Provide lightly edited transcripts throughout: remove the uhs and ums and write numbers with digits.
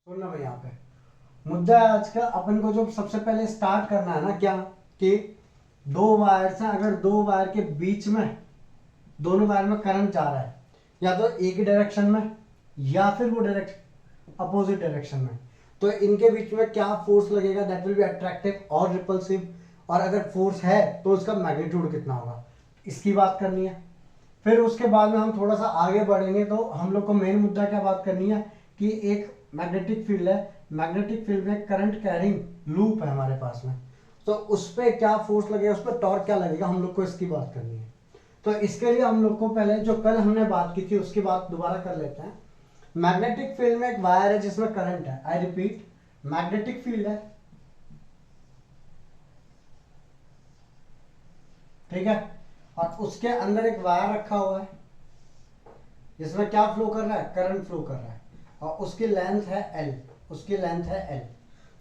सुनना भाई, यहाँ पे मुद्दा है आज का। अपन को जो सबसे पहले स्टार्ट करना है ना, क्या कि दो वायर्स हैं, अगर दो वायर के बीच में, दोनों वायर में करंट जा रहा है, या तो एक ही डायरेक्शन में या फिर वो डायरेक्शन अपोजिट डायरेक्शन में, तो इनके बीच में क्या फोर्स लगेगा, दैट विल बी अट्रैक्टिव और रिपल्सिव, और अगर फोर्स है तो उसका मैग्नीट्यूड कितना होगा, इसकी बात करनी है। फिर उसके बाद में हम थोड़ा सा आगे बढ़ेंगे तो हम लोग को मेन मुद्दा क्या बात करनी है कि एक मैग्नेटिक फील्ड है, मैग्नेटिक फील्ड में करंट कैरिंग लूप है हमारे पास में, तो उस पर क्या फोर्स लगेगा, उस पर टॉर्क क्या लगेगा, हम लोग को इसकी बात करनी है। तो इसके लिए हम लोग को पहले जो कल हमने बात की थी उसकी बात दोबारा कर लेते हैं। मैग्नेटिक फील्ड में एक वायर है जिसमें करंट है, आई रिपीट, मैग्नेटिक फील्ड है, ठीक है, और उसके अंदर एक वायर रखा हुआ है जिसमें क्या फ्लो कर रहा है, करंट फ्लो कर रहा है, और उसकी लेंथ है एल, उसकी लेंथ है एल।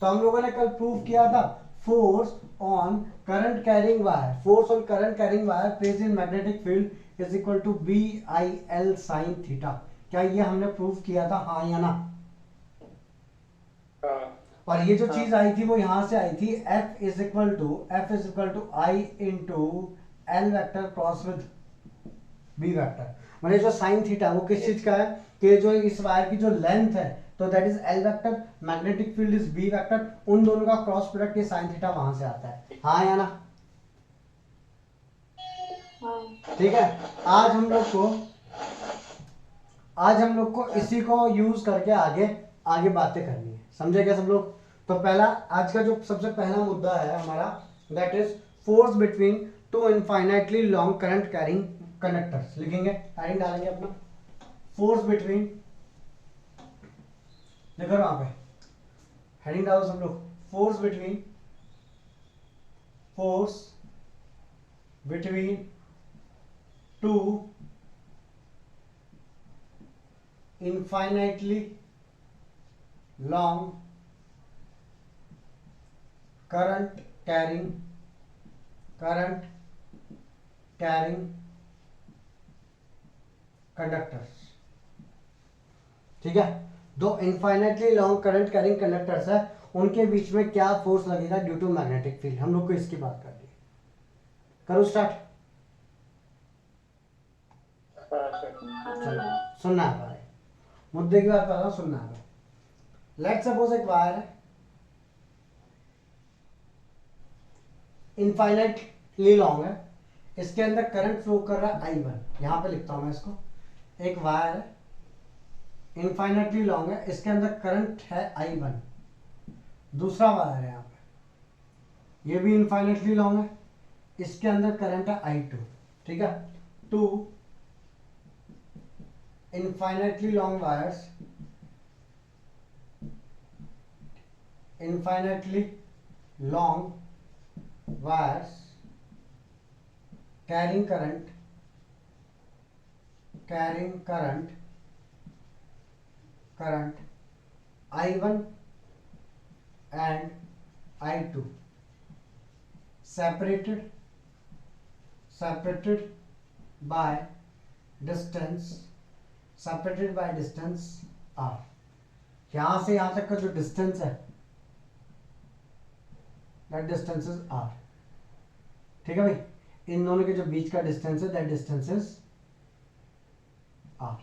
तो हम लोगों ने कल प्रूव किया था force on current carrying wire, force on current carrying wire placed in magnetic field is equal to B I L sine theta. क्या ये हमने प्रूव किया था, हाँ या ना? और ये जो चीज आई थी वो यहां से आई थी, F is equal to I into L vector cross with B vector. मतलब जो साइन थीटा वो किस चीज का है कि जो इस वायर की जो लेंथ है, तो that is L vector, magnetic field is B vector, उन दोनों का क्रॉस प्रोडक्ट ये साइन थीटा वहां से आता है, हाँ या ना? ठीक है। आज हम लोग को आज हम लोग को इसी को यूज करके आगे आगे बातें करनी है, समझे क्या सब लोग? तो पहला आज का जो सबसे पहला मुद्दा है हमारा, that is force between to infinitely long current carrying conductors. लिखेंगे, हेडिंग डालेंगे अपना, फोर्स बिटवीन, देखो वहां पे हेडिंग डालो सब लोग, force between to infinitely long current carrying conductors। ठीक है, दो infinitely long current carrying conductors है, उनके बीच में क्या फोर्स लगेगा ड्यू टू मैग्नेटिक फील्ड, हम लोग को इसकी बात करनी है। करो स्टार्ट, चलो सुनना है भाई, मुद्दे की बात कर रहा हूं, सुनना है। लेट सपोज एक वायर है, इनफाइनाइटली लॉन्ग है, इसके अंदर करंट फ्लो कर रहा है I1, यहां पे लिखता हूं मैं इसको, एक वायर है इनफाइनाइटली लॉन्ग है, इसके अंदर करंट है I1। दूसरा वायर है यहाँ पे, ये भी इनफाइनाइटली लॉन्ग है, इसके अंदर करंट है I2। ठीक है, two infinitely long wires, infinitely long wires carrying current I1 and I2 separated by distance r। यहां से यहां तक का जो डिस्टेंस है, दैट डिस्टेंस इज r। ठीक है भाई, इन दोनों के जो बीच का डिस्टेंस है, दैट डिस्टेंस इज r।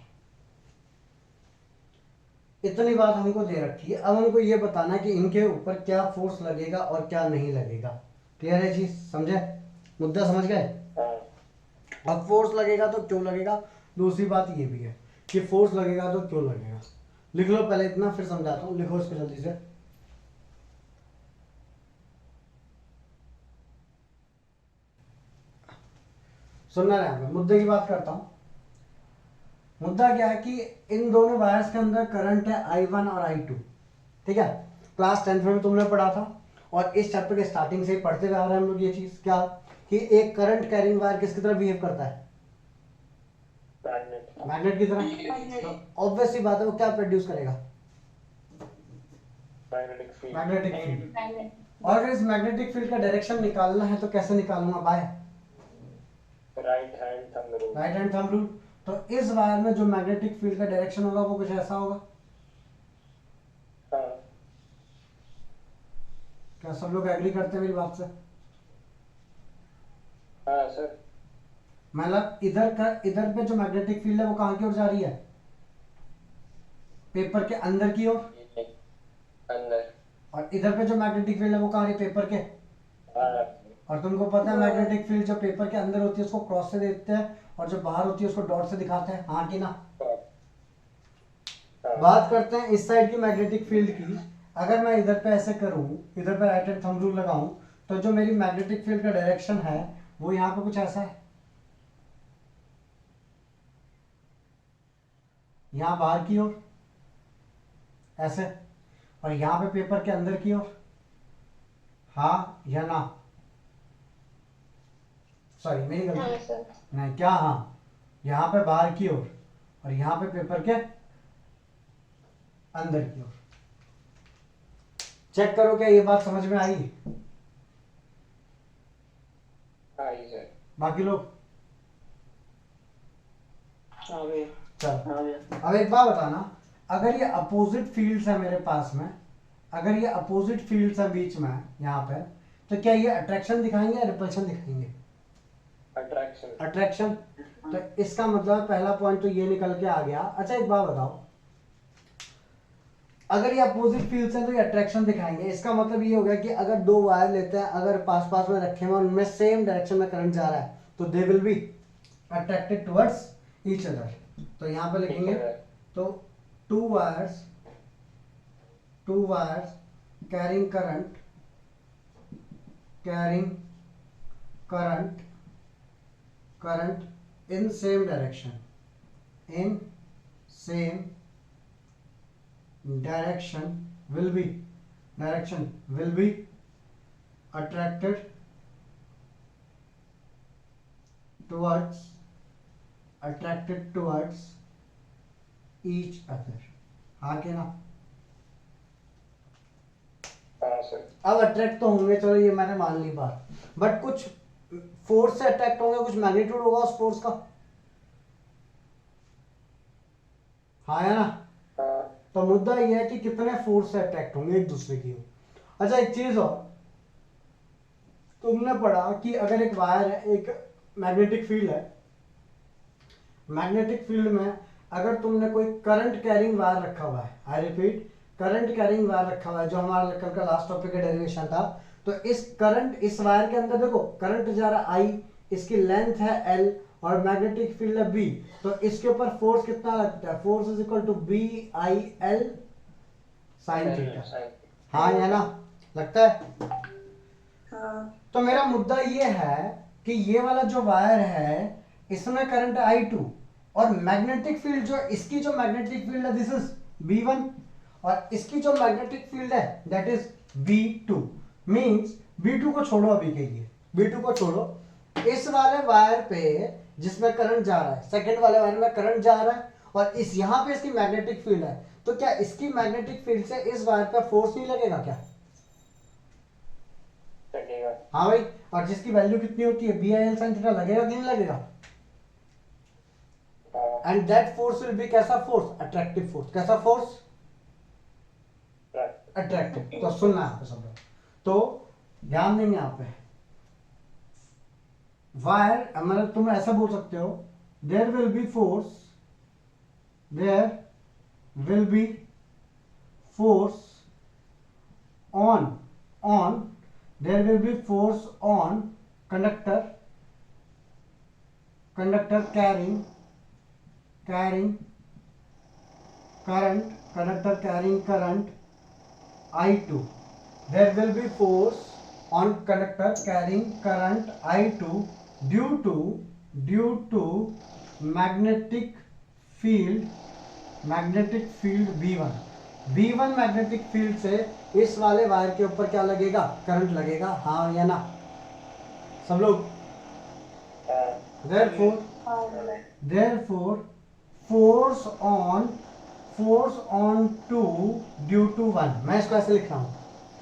इतनी बात हमको दे रखी है, अब हमको ये बताना है कि इनके ऊपर क्या फोर्स लगेगा और क्या नहीं लगेगा। क्लियर है चीज, समझे, मुद्दा समझ गए? अब फोर्स लगेगा तो क्यों लगेगा, दूसरी बात ये भी है कि फोर्स लगेगा तो क्यों लगेगा। लिख लो पहले इतना, फिर समझाता हूं, लिखो इसको जल्दी से। सुनना है, मुद्दे की बात करता हूं। मुद्दा क्या है कि इन दोनों वायर्स के अंदर करंट है I1 और I2। ठीक है, क्लास 10th में भी तुमने पढ़ा था, और इस चैप्टर के स्टार्टिंग से ही पढ़ते आ रहे हैं हम लोग ये चीज, क्या कि एक करंट कैरिंग वायर किसकी तरह बिहेव करता है, मैग्नेट की तरह। तो ऑब्वियस सी बात है, वो क्या प्रोड्यूस करेगा, मैग्नेटिक फील्ड। और अगर इस मैग्नेटिक फील्ड का डायरेक्शन निकालना है तो कैसे निकालूंगा, by right hand thumb rule. तो इस वायर में जो मैग्नेटिक फील्ड का डायरेक्शन होगा वो कुछ ऐसा होगा, क्या सब लोग एग्री करते हैं मेरी बात से? हाँ सर। मतलब इधर पे जो मैग्नेटिक फील्ड है वो कहाँ की ओर जा रही है? पेपर के अंदर की ओर। ये अंदर। और इधर पे जो मैग्नेटिक फील्ड है वो कहाँ रही? पेपर के। हाँ और तुमको पता है मैग्नेटिक फील्ड जो पेपर के अंदर होती है उसको क्रॉस से देखते हैं, और जो बाहर होती है उसको डॉट से दिखाते हैं, हाँ कि ना? हाँ। बात करते हैं इस साइड की मैग्नेटिक फील्ड की। अगर मैं इधर पे ऐसे करूं, इधर पे राइट हैंड थंब रूल लगाऊं, तो जो मेरी मैग्नेटिक फील्ड का डायरेक्शन है वो यहाँ पे कुछ ऐसा है, यहाँ बाहर की ओर ऐसे, और यहाँ पे पेपर के अंदर की ओर, हाँ या ना? सॉरी मेरी हाँ गलती। सर। नहीं, क्या हाँ? यहाँ पे बाहर की ओर और यहाँ पे पेपर के अंदर की ओर। चेक करो क्या ये बात समझ में आई? हाँ ये सर। बाकी लोग हाँ भैया। चल। हाँ भैया। अब एक बात बताना, अगर ये अपोजिट फील्ड्स है मेरे पास में, अगर ये अपोजिट फील्ड्स है बीच में यहाँ पे, तो क्या ये अट्रैक्शन दिखाएंगे या रिपल्शन दिखाएंगे? अट्रैक्शन। अट्रैक्शन। तो इसका मतलब पहला पॉइंट तो ये निकल के आ गया। अच्छा एक बात बताओ, अगर ये अपोजिट फील्ड्स हैं तो ये अट्रैक्शन दिखाएंगे, इसका मतलब ये हो गया कि अगर दो वायर लेते हैं, अगर पास पास में रखे हुए उनमें सेम डायरेक्शन में करंट जा रहा है, तो they will be attracted towards each other. तो यहाँ पे लिखेंगे, तो to wires carrying current in same direction will be attracted towards each other, हाँ के ना? हाँ सर। अब अट्रैक्ट तो होंगे, चलो ये मैंने मान ली बात, बट कुछ फोर्स से अट्रैक्ट होंगे, कुछ मैग्नीट्यूड होगा उस फोर्स का, हाँ या ना? हाँ। तो मुद्दा ये है कि कितने फोर्स से अट्रैक्ट होंगे एक दूसरे की ओर। अच्छा एक चीज और, तुमने पढ़ा कि अगर एक वायर है, एक मैग्नेटिक फील्ड है, मैग्नेटिक फील्ड में अगर तुमने कोई करंट कैरिंग वायर रखा हुआ है, I repeat current carrying wire रखा हुआ है, जो हमारा कल का लास्ट टॉपिक का डेरिवेशन था, तो इस वायर के अंदर देखो करंट जा रहा आई, इसकी लेंथ है एल और मैग्नेटिक फील्ड है बी, तो इसके ऊपर फोर्स कितना लगता है? Force is equal to B I L sine theta, हाँ या ना? लगता है? हाँ। तो मेरा मुद्दा ये है कि ये वाला जो वायर है इसमें करंट I2, और मैग्नेटिक फील्ड जो इसकी जो मैग्नेटिक फील्ड है दिस इज B1, और इसकी जो मैग्नेटिक फील्ड है that is B2। Means B2 को छोड़ो अभी के लिए, B2 को छोड़ो, इस वाले वायर पे जिसमें करंट जा रहा है, सेकंड वाले वायर में करंट जा रहा है, और इस यहाँ पे इसकी मैग्नेटिक फील्ड है, तो क्या इसकी मैग्नेटिक फील्ड से इस वायर पे फोर्स नहीं लगेगा क्या? लगेगा। हाँ भाई, और जिसकी वैल्यू कितनी होती है, B I L sine theta, लगेगा कि नहीं लगेगा? And that force will be कैसा फोर्स? Attractive force. कैसा फोर्स? अट्रैक्टिव। तो सुनना यहाँ पे सब लोग, तो ध्यान देंगे यहाँ पे, वायर मतलब तुम ऐसा बोल सकते हो, there will be force on there will be force on conductor carrying current I2. There will be force on conductor carrying current I2 due to magnetic field B1 magnetic field से इस वाले wire के ऊपर क्या लगेगा? Current लगेगा, हाँ या ना? सब लोग therefore force on 2 due to 1, मैं इसको ऐसे लिख रहा हूँ,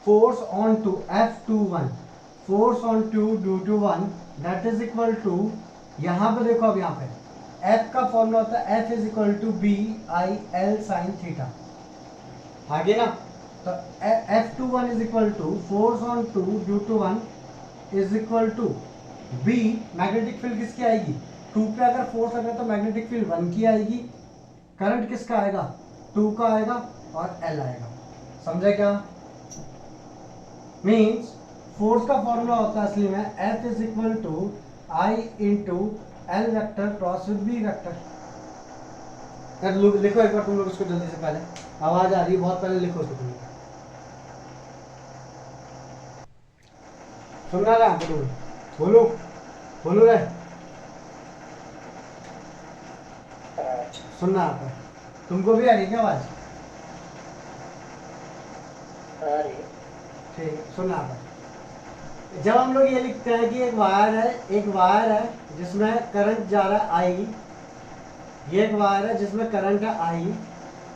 force on 2 F21 force on 2 due to 1 that is equal to, यहाँ पे देखो, अब यहाँ पे F का फॉर्मूला होता है F is equal to B I L sin theta, आगे ना? तो F21 is equal to force on 2 due to 1 is equal to B, magnetic field किसकी आएगी, 2 पे अगर फोर्स लगे तो मैग्नेटिक फील्ड 1 की आएगी, करंट किसका आएगा, 2 का आएगा और L आएगा। समझे क्या? मीन्स फोर्स का फॉर्मूला होता है असली में F is equal to I into L vector cross with B vector. लिखो एक बार तुम लोग इसको जल्दी से, पहले आवाज आ रही है बहुत, पहले लिखो इसको तुम लोग। सुनना रहा बोलो बोलो बोलो रे, सुनना आता है तुमको भी आ रही है क्या आवाज? आ रही है। ठीक है, सुनना आता है। जब हम लोग ये लिखते हैं कि एक वायर है जिसमें करंट जा रहा है आई, ये एक वायर है जिसमें करंट है आई,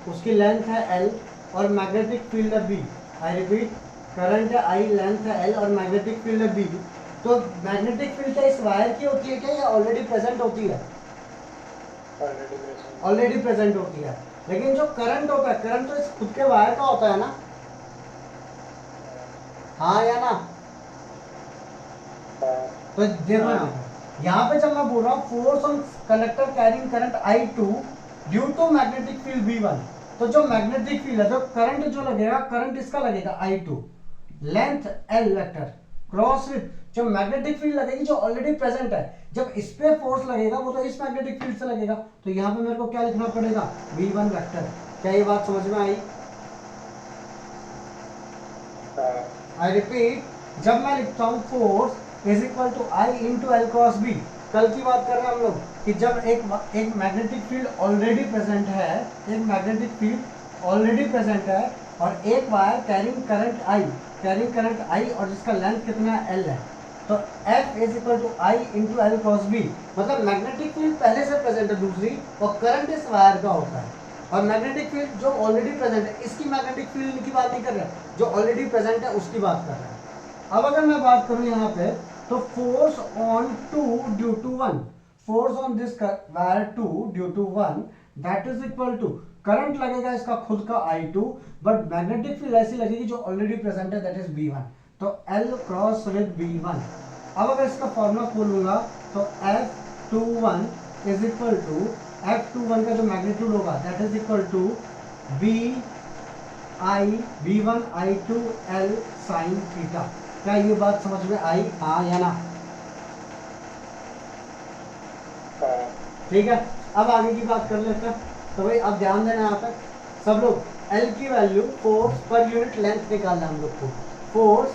उसकी लेंथ है एल और मैग्नेटिक फील्ड है बी। आई रिपीट, करंट है आई, लेंथ है एल और मैग्नेटिक फील्ड है बी। तो मैग्नेटिक फील्ड क्या इस वायर की होती है क्या या ऑलरेडी प्रेजेंट होती है? Already present. ऑलरेडी प्रेजेंट होती है। लेकिन जो करंट होता है, करंट तो इस खुद के वायर का होता है ना, हाँ या ना? तो देखो यहाँ पे जब मैं बोल रहा हूँ force on conductor carrying current I2 due to magnetic field V1, तो जो मैग्नेटिक फील्ड है, जो करंट जो लगेगा, करंट इसका लगेगा I2, length L vector cross with जो मैग्नेटिक फील्ड लगेगी जो ऑलरेडी प्रेजेंट है। जब इस पे फोर्स लगेगा वो तो इस मैग्नेटिक फील्ड से लगेगा, तो यहाँ पे मेरे को क्या लिखना पड़ेगा, V1 वेक्टर। क्या ये बात समझ में आई? आई रिपीट, जब मैं लिखता हूँ force is equal to I into L cross B, कल की बात कर रहे हैं हम लोग कि जब एक मैग्नेटिक फील्ड ऑलरेडी प्रेजेंट है, एक मैग्नेटिक फील्ड ऑलरेडी प्रेजेंट है और एक वायर कैरिंग करंट आई और जिसका लेंथ कितना एल है, तो F is equal to I into L cross B. मतलब मैग्नेटिक फील्ड पहले से प्रेजेंट है दूसरी, और करंट इस वायर का होता है, और मैग्नेटिक फील्ड जो ऑलरेडी प्रेजेंट है, इसकी मैग्नेटिक फील्ड की बात नहीं कर रहे हैं, जो ऑलरेडी प्रेजेंट है उसकी बात कर रहे हैं। अब अगर मैं बात करूं यहाँ पे, तो force on 2 due to 1, force on this wire 2 due to 1, that is equal to current लगेगा इसका खुद का I2, बट मैग्नेटिक फील्ड ऐसी लगेगी जो ऑलरेडी प्रेजेंट है, दैट इज B1, तो L क्रॉस विद B1। अब अगर इसका फॉर्मूला खोलूंगा तो F21 is equal to F21 का जो मैग्नीट्यूड होगा that is equal to B1 I2 L sin theta. क्या ये बात समझ में आई, हाँ या ना? ठीक है, अब आगे की बात कर लेते हैं। तो भाई अब ध्यान देना यहाँ पे सब लोग, L की value force per unit length निकालना है हम लोग को, फोर्स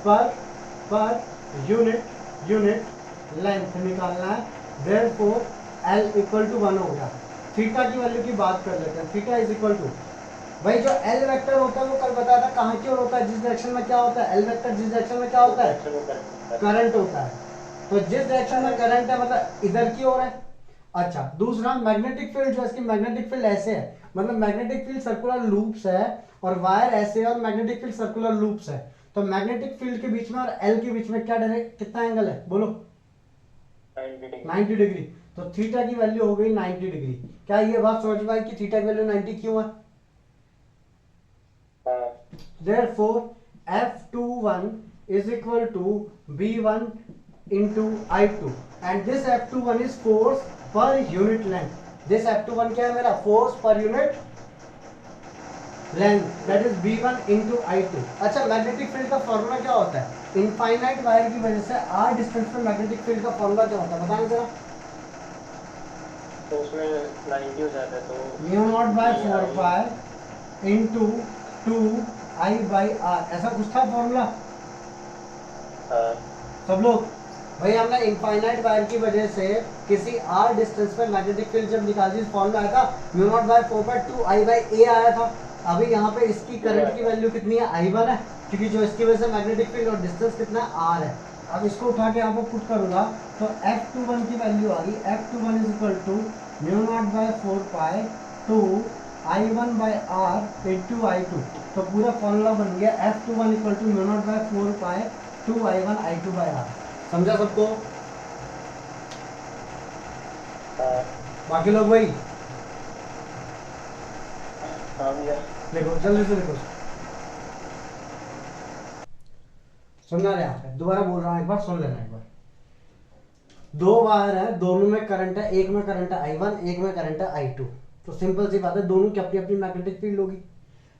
पर यूनिट लेंथ निकालना है। देयरफॉर L इक्वल टू 1 हो गया। थीटा की वैल्यू की बात कर लेते हैं। थीटा इज इक्वल टू, भाई जो L वेक्टर होता है वो कल बताया था कहाँ की ओर होता है, जिस डायरेक्शन में क्या होता है, L वेक्टर जिस डायरेक्शन में क्या होता है, करंट होता है। तो जिस डायरेक्शन में करंट है मतलब इधर की ओर है। अच्छा, दूसरा मैग्नेटिक फील्ड, जो इसकी मैग्नेटिक फील्ड ऐसे है, मतलब मैग्नेटिक फील्ड सर्कुलर लूप्स है और वायर ऐसे है और मैग्नेटिक फील्ड सर्कुलर लूप्स है, तो मैग्नेटिक फील्ड के बीच में और L के बीच में क्या कितना एंगल है बोलो, 90 डिग्री। तो थीटा की वैल्यू हो गई 90 डिग्री। क्या ये बात समझ में आई कि थीटा की वैल्यू 90 क्यों है? Therefore F21 is equal to B1 into I2 and this F21 is force per unit length. This F21 क्या है मेरा, force per unit length, that is B1 into I2। अच्छा, मैग्नेटिक फील्ड का formula क्या होता है? इनफाइनाइट वायर की वजह से r डिस्टेंस पे मैग्नेटिक फील्ड का फॉर्मूला क्या होता है बताना जरा। तो उसमें 90 हो जाता है, तो mu naught by 4 pi into 2I/r, ऐसा कुछ था फॉर्मूला सब लोग। भाई हमने इनफाइनाइट वायर की वजह से किसी r डिस्टेंस पर मैग्नेटिक फील्ड जब निकाल दी, फॉर्मूला आया था mu naught by 4 pi 2I/a आया था। अभी यहाँ पे इसकी करंट की वैल्यू कितनी है, I1 है, क्योंकि जो इसकी वजह से मैग्नेटिक फील्ड और डिस्टेंस कितना है, r है। अब इसको उठा के यहाँ पे पुट करूंगा तो F21 की वैल्यू आ गई, F21 is equal to mu naught by 4 pi 2I1/r into I2। तो पूरा फॉर्मूला बन गया F21 equal to mu naught by 4 pi 2I1 I2/r। समझा सबको? बाकी लोग भाई हाँ भैया। देखो जल्दी से देखो, सुनना रहे आप, दोबारा बोल रहा हूँ, एक बार सुन लेना। एक बार दो वायर है, दोनों में करंट है, एक में करंट है I1, एक में करंट है I2। तो सिंपल सी बात है, दोनों की अपनी अपनी मैग्नेटिक फील्ड होगी।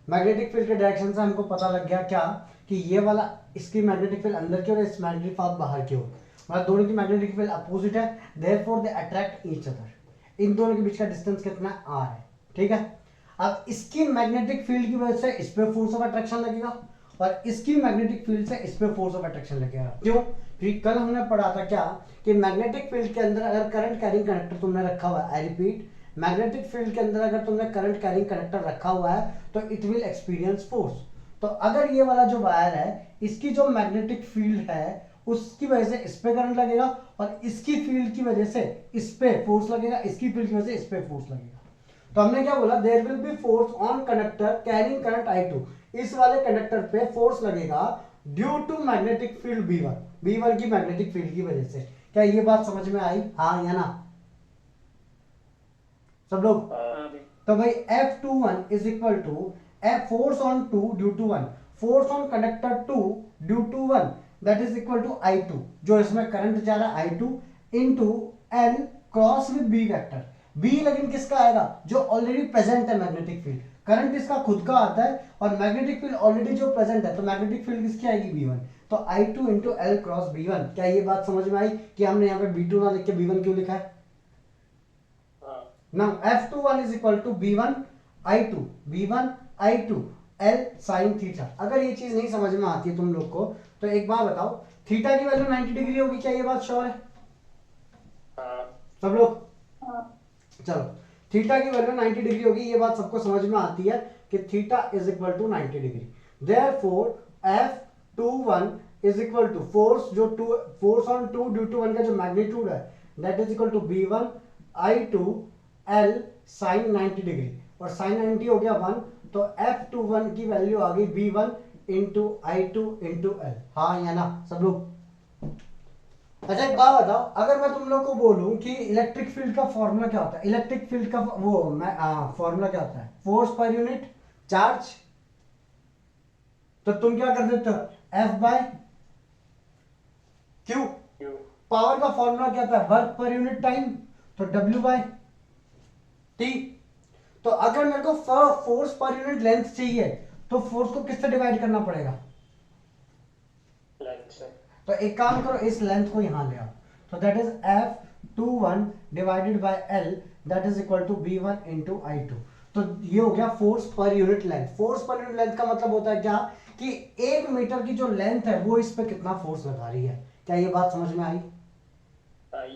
मैग्नेटिक फील्ड के डायरेक्शन से हमको पता लग गया क्या, कि ये वाला इसकी मैग्नेटिक फील्ड अंदर की और इस मैग्नेटिक फील्ड बाहर की होगी, मतलब दोनों की मैग्नेटिक फील्ड अपोजिट है, therefore they attract each other. इन दोनों के बीच का डिस्टेंस कितना है, r है, ठीक है। अब इसकी मैग्नेटिक फील्ड की वजह से इस पे फोर्स ऑफ अट्रैक्शन लगेगा, और इसकी मैग्नेटिक फील्ड से इस पे फोर्स ऑफ अट्रैक्शन लगेगा। क्यों? क्योंकि कल हमने पढ़ा था क्या, कि मैग्नेटिक फील्ड के अंदर अगर करंट कैरिंग कंडक्टर तुमने रखा हुआ है, आई रिपीट, मैग्नेटिक फील्ड के अंदर अगर तुमने करंट कैरिंग कंडक्टर रखा हुआ है तो इट विल एक्सपीरियंस फोर्स। तो अगर ये वाला जो वायर है, इसकी जो मैग्नेटिक फील्ड है उसकी वजह से इस पे करंट लगेगा, और इसकी फील्ड की वजह से इस पे फोर्स लगेगा, इसकी फील्ड की वजह से इस पे फोर्स लगेगा। तो हमने क्या बोला, there will be force on conductor carrying current I2। इस वाले कंडक्टर पे फोर्स लगेगा due to magnetic field B1, B1 की मैग्नेटिक फील्ड की वजह से। क्या ये बात समझ में आई, हाँ या ना सब लोग? हाँ भैया। तो भाई F21 is equal to force on 2 due to 1, force on conductor 2 due to 1, that is equal to I2, जो इसमें करंट जा रहा है I2 into L cross with B vector. B लेकिन किसका आएगा, जो ऑलरेडी प्रेजेंट है मैग्नेटिक फील्ड, करंट इसका खुद का आता है, और मैग्नेटिक फील्ड ऑलरेडी जो प्रेजेंट है, तो मैग्नेटिक फील्ड किसकी आएगी, B1। तो I2 into L cross B1। क्या ये बात समझ में आई कि हमने यहाँ पे B2 ना लिख के B1 क्यों लिखा है? Now F21 is equal to B1 I2, B1 I2 L sin theta. अगर ये चीज नहीं समझ में आती है तुम लोग को, तो एक बात बताओ, थीटा की वैल्यू 90 डिग्री होगी, क्या ये बात श्योर है सब लोग? चलो, थीटा की वैल्यू 90 डिग्री होगी, ये बात सबको समझ में आती है कि theta is equal to 90 degree. Therefore F21 is equal to force, जो फोर्स ऑन 2 ड्यू टू 1 का जो मैग्नीट्यूड है, that is equal to B1 I2 L sin 90 degree, और sin 90 हो गया 1, तो F21 की वैल्यू आ गई B1 into I2 into L। हाँ या ना सब लोग? अच्छा एक बात बताओ, अगर मैं तुम लोग को बोलूं कि इलेक्ट्रिक फील्ड का फॉर्मूला क्या होता है, इलेक्ट्रिक फील्ड का वो फॉर्मूला क्या होता है, फोर्स पर यूनिट चार्ज, तो तुम क्या कर देते हो, F बाय Q। पावर का फॉर्मूला क्या होता है, वर्क पर यूनिट टाइम, तो W बाय T। तो अगर मेरे को फोर्स पर यूनिट लेंथ चाहिए, तो फोर्स को किससे डिवाइड करना पड़ेगा, लेंथ से। तो एक काम करो, इस लेंथ को यहां ले आओ, तो that is F21 divided by L, that is equal to B1 into I2। तो ये हो गया force per unit length. Force per unit length का मतलब होता है क्या, कि 1 मीटर की जो लेंथ है वो इस पे कितना फोर्स लगा रही है। क्या ये बात समझ में आई?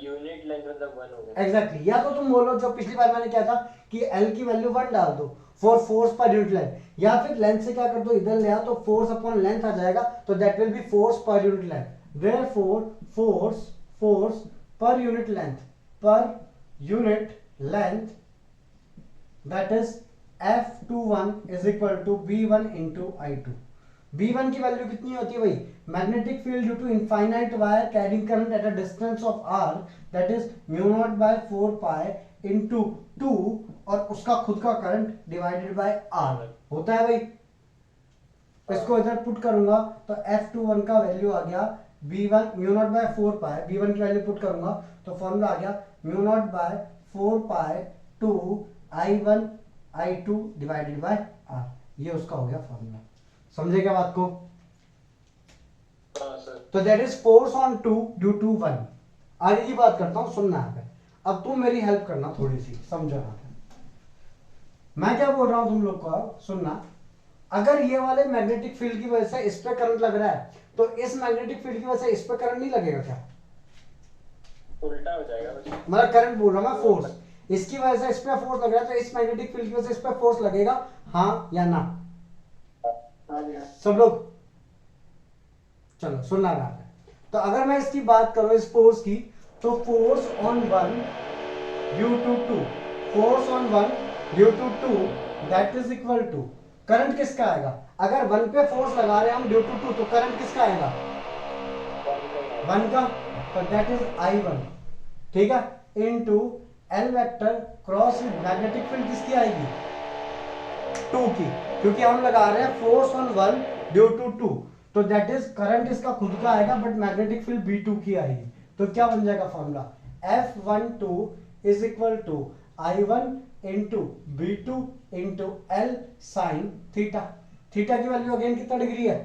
यूनिट लेंथ मतलब 1 हो गया। एग्जैक्टली। या तो तुम बोलो, जो पिछली बार मैंने क्या था, कि L की वैल्यू 1 डाल दो for force per unit length, या फिर लेंथ से क्या कर दो, इधर ले आओ, तो फोर्स अपॉन लेंथ आ जाएगा, तो that will be force per unit length. Therefore force per unit length that is F21 is equal to B1 into I2। B1 की वैल्यू कितनी होती है भाई, magnetic field due to infinite wire carrying current at a distance of r, that is mu naught by 4 pi into 2, और उसका खुद का current divided by r होता है भाई। इसको इधर पुट करूंगा तो F21 का वैल्यू आ गया B1 mu naught by 4 pi, B1 की वैल्यू पुट करूंगा तो फॉर्मूला आ गया mu naught by 4 pi 2 I1 I2 divided by R। ये उसका हो गया फॉर्मूला। समझे क्या बात को? तो that is force on 2 due to 1। आगे की बात करता हूं, सुनना है। अब तुम मेरी हेल्प करना थोड़ी सी, समझो यहाँ पे मैं क्या बोल रहा हूं तुम लोग को, सुनना। अगर ये वाले मैग्नेटिक फील्ड की वजह से इस पे करंट लग रहा है, तो इस मैग्नेटिक फील्ड की वजह से इस पे करंट नहीं लगेगा क्या? उल्टा हो जाएगा। मतलब करंट बोल रहा हूं मैं, फोर्स, इसकी वजह से इस पे फोर्स लग रहा है, तो इस मैग्नेटिक फील्ड की वजह से इस पे फोर्स लगेगा, हाँ या ना? सब लोग चलो सुनना रहा है। तो अगर मैं इसकी बात करूं इस फोर्स की, तो force on 1 due to 2, force on 1 due to 2 that is equal to, current किसका आएगा? अगर 1 पे फोर्स लगा रहे हैं हम ड्यू टू 2, तो करंट किसका आएगा? 1 का, तो दैट इज I1, ठीक है, into L vector cross magnetic field किसकी आएगी? टू की, क्योंकि हम लगा रहे हैं force on one due to two, तो दैट इज करंट इसका खुद का आएगा बट मैग्नेटिक फील्ड B2 की आएगी। तो क्या बन जाएगा formula, F12 is equal to I1 into B2 into L sine theta. Theta की वैल्यू अगेन कितना डिग्री है,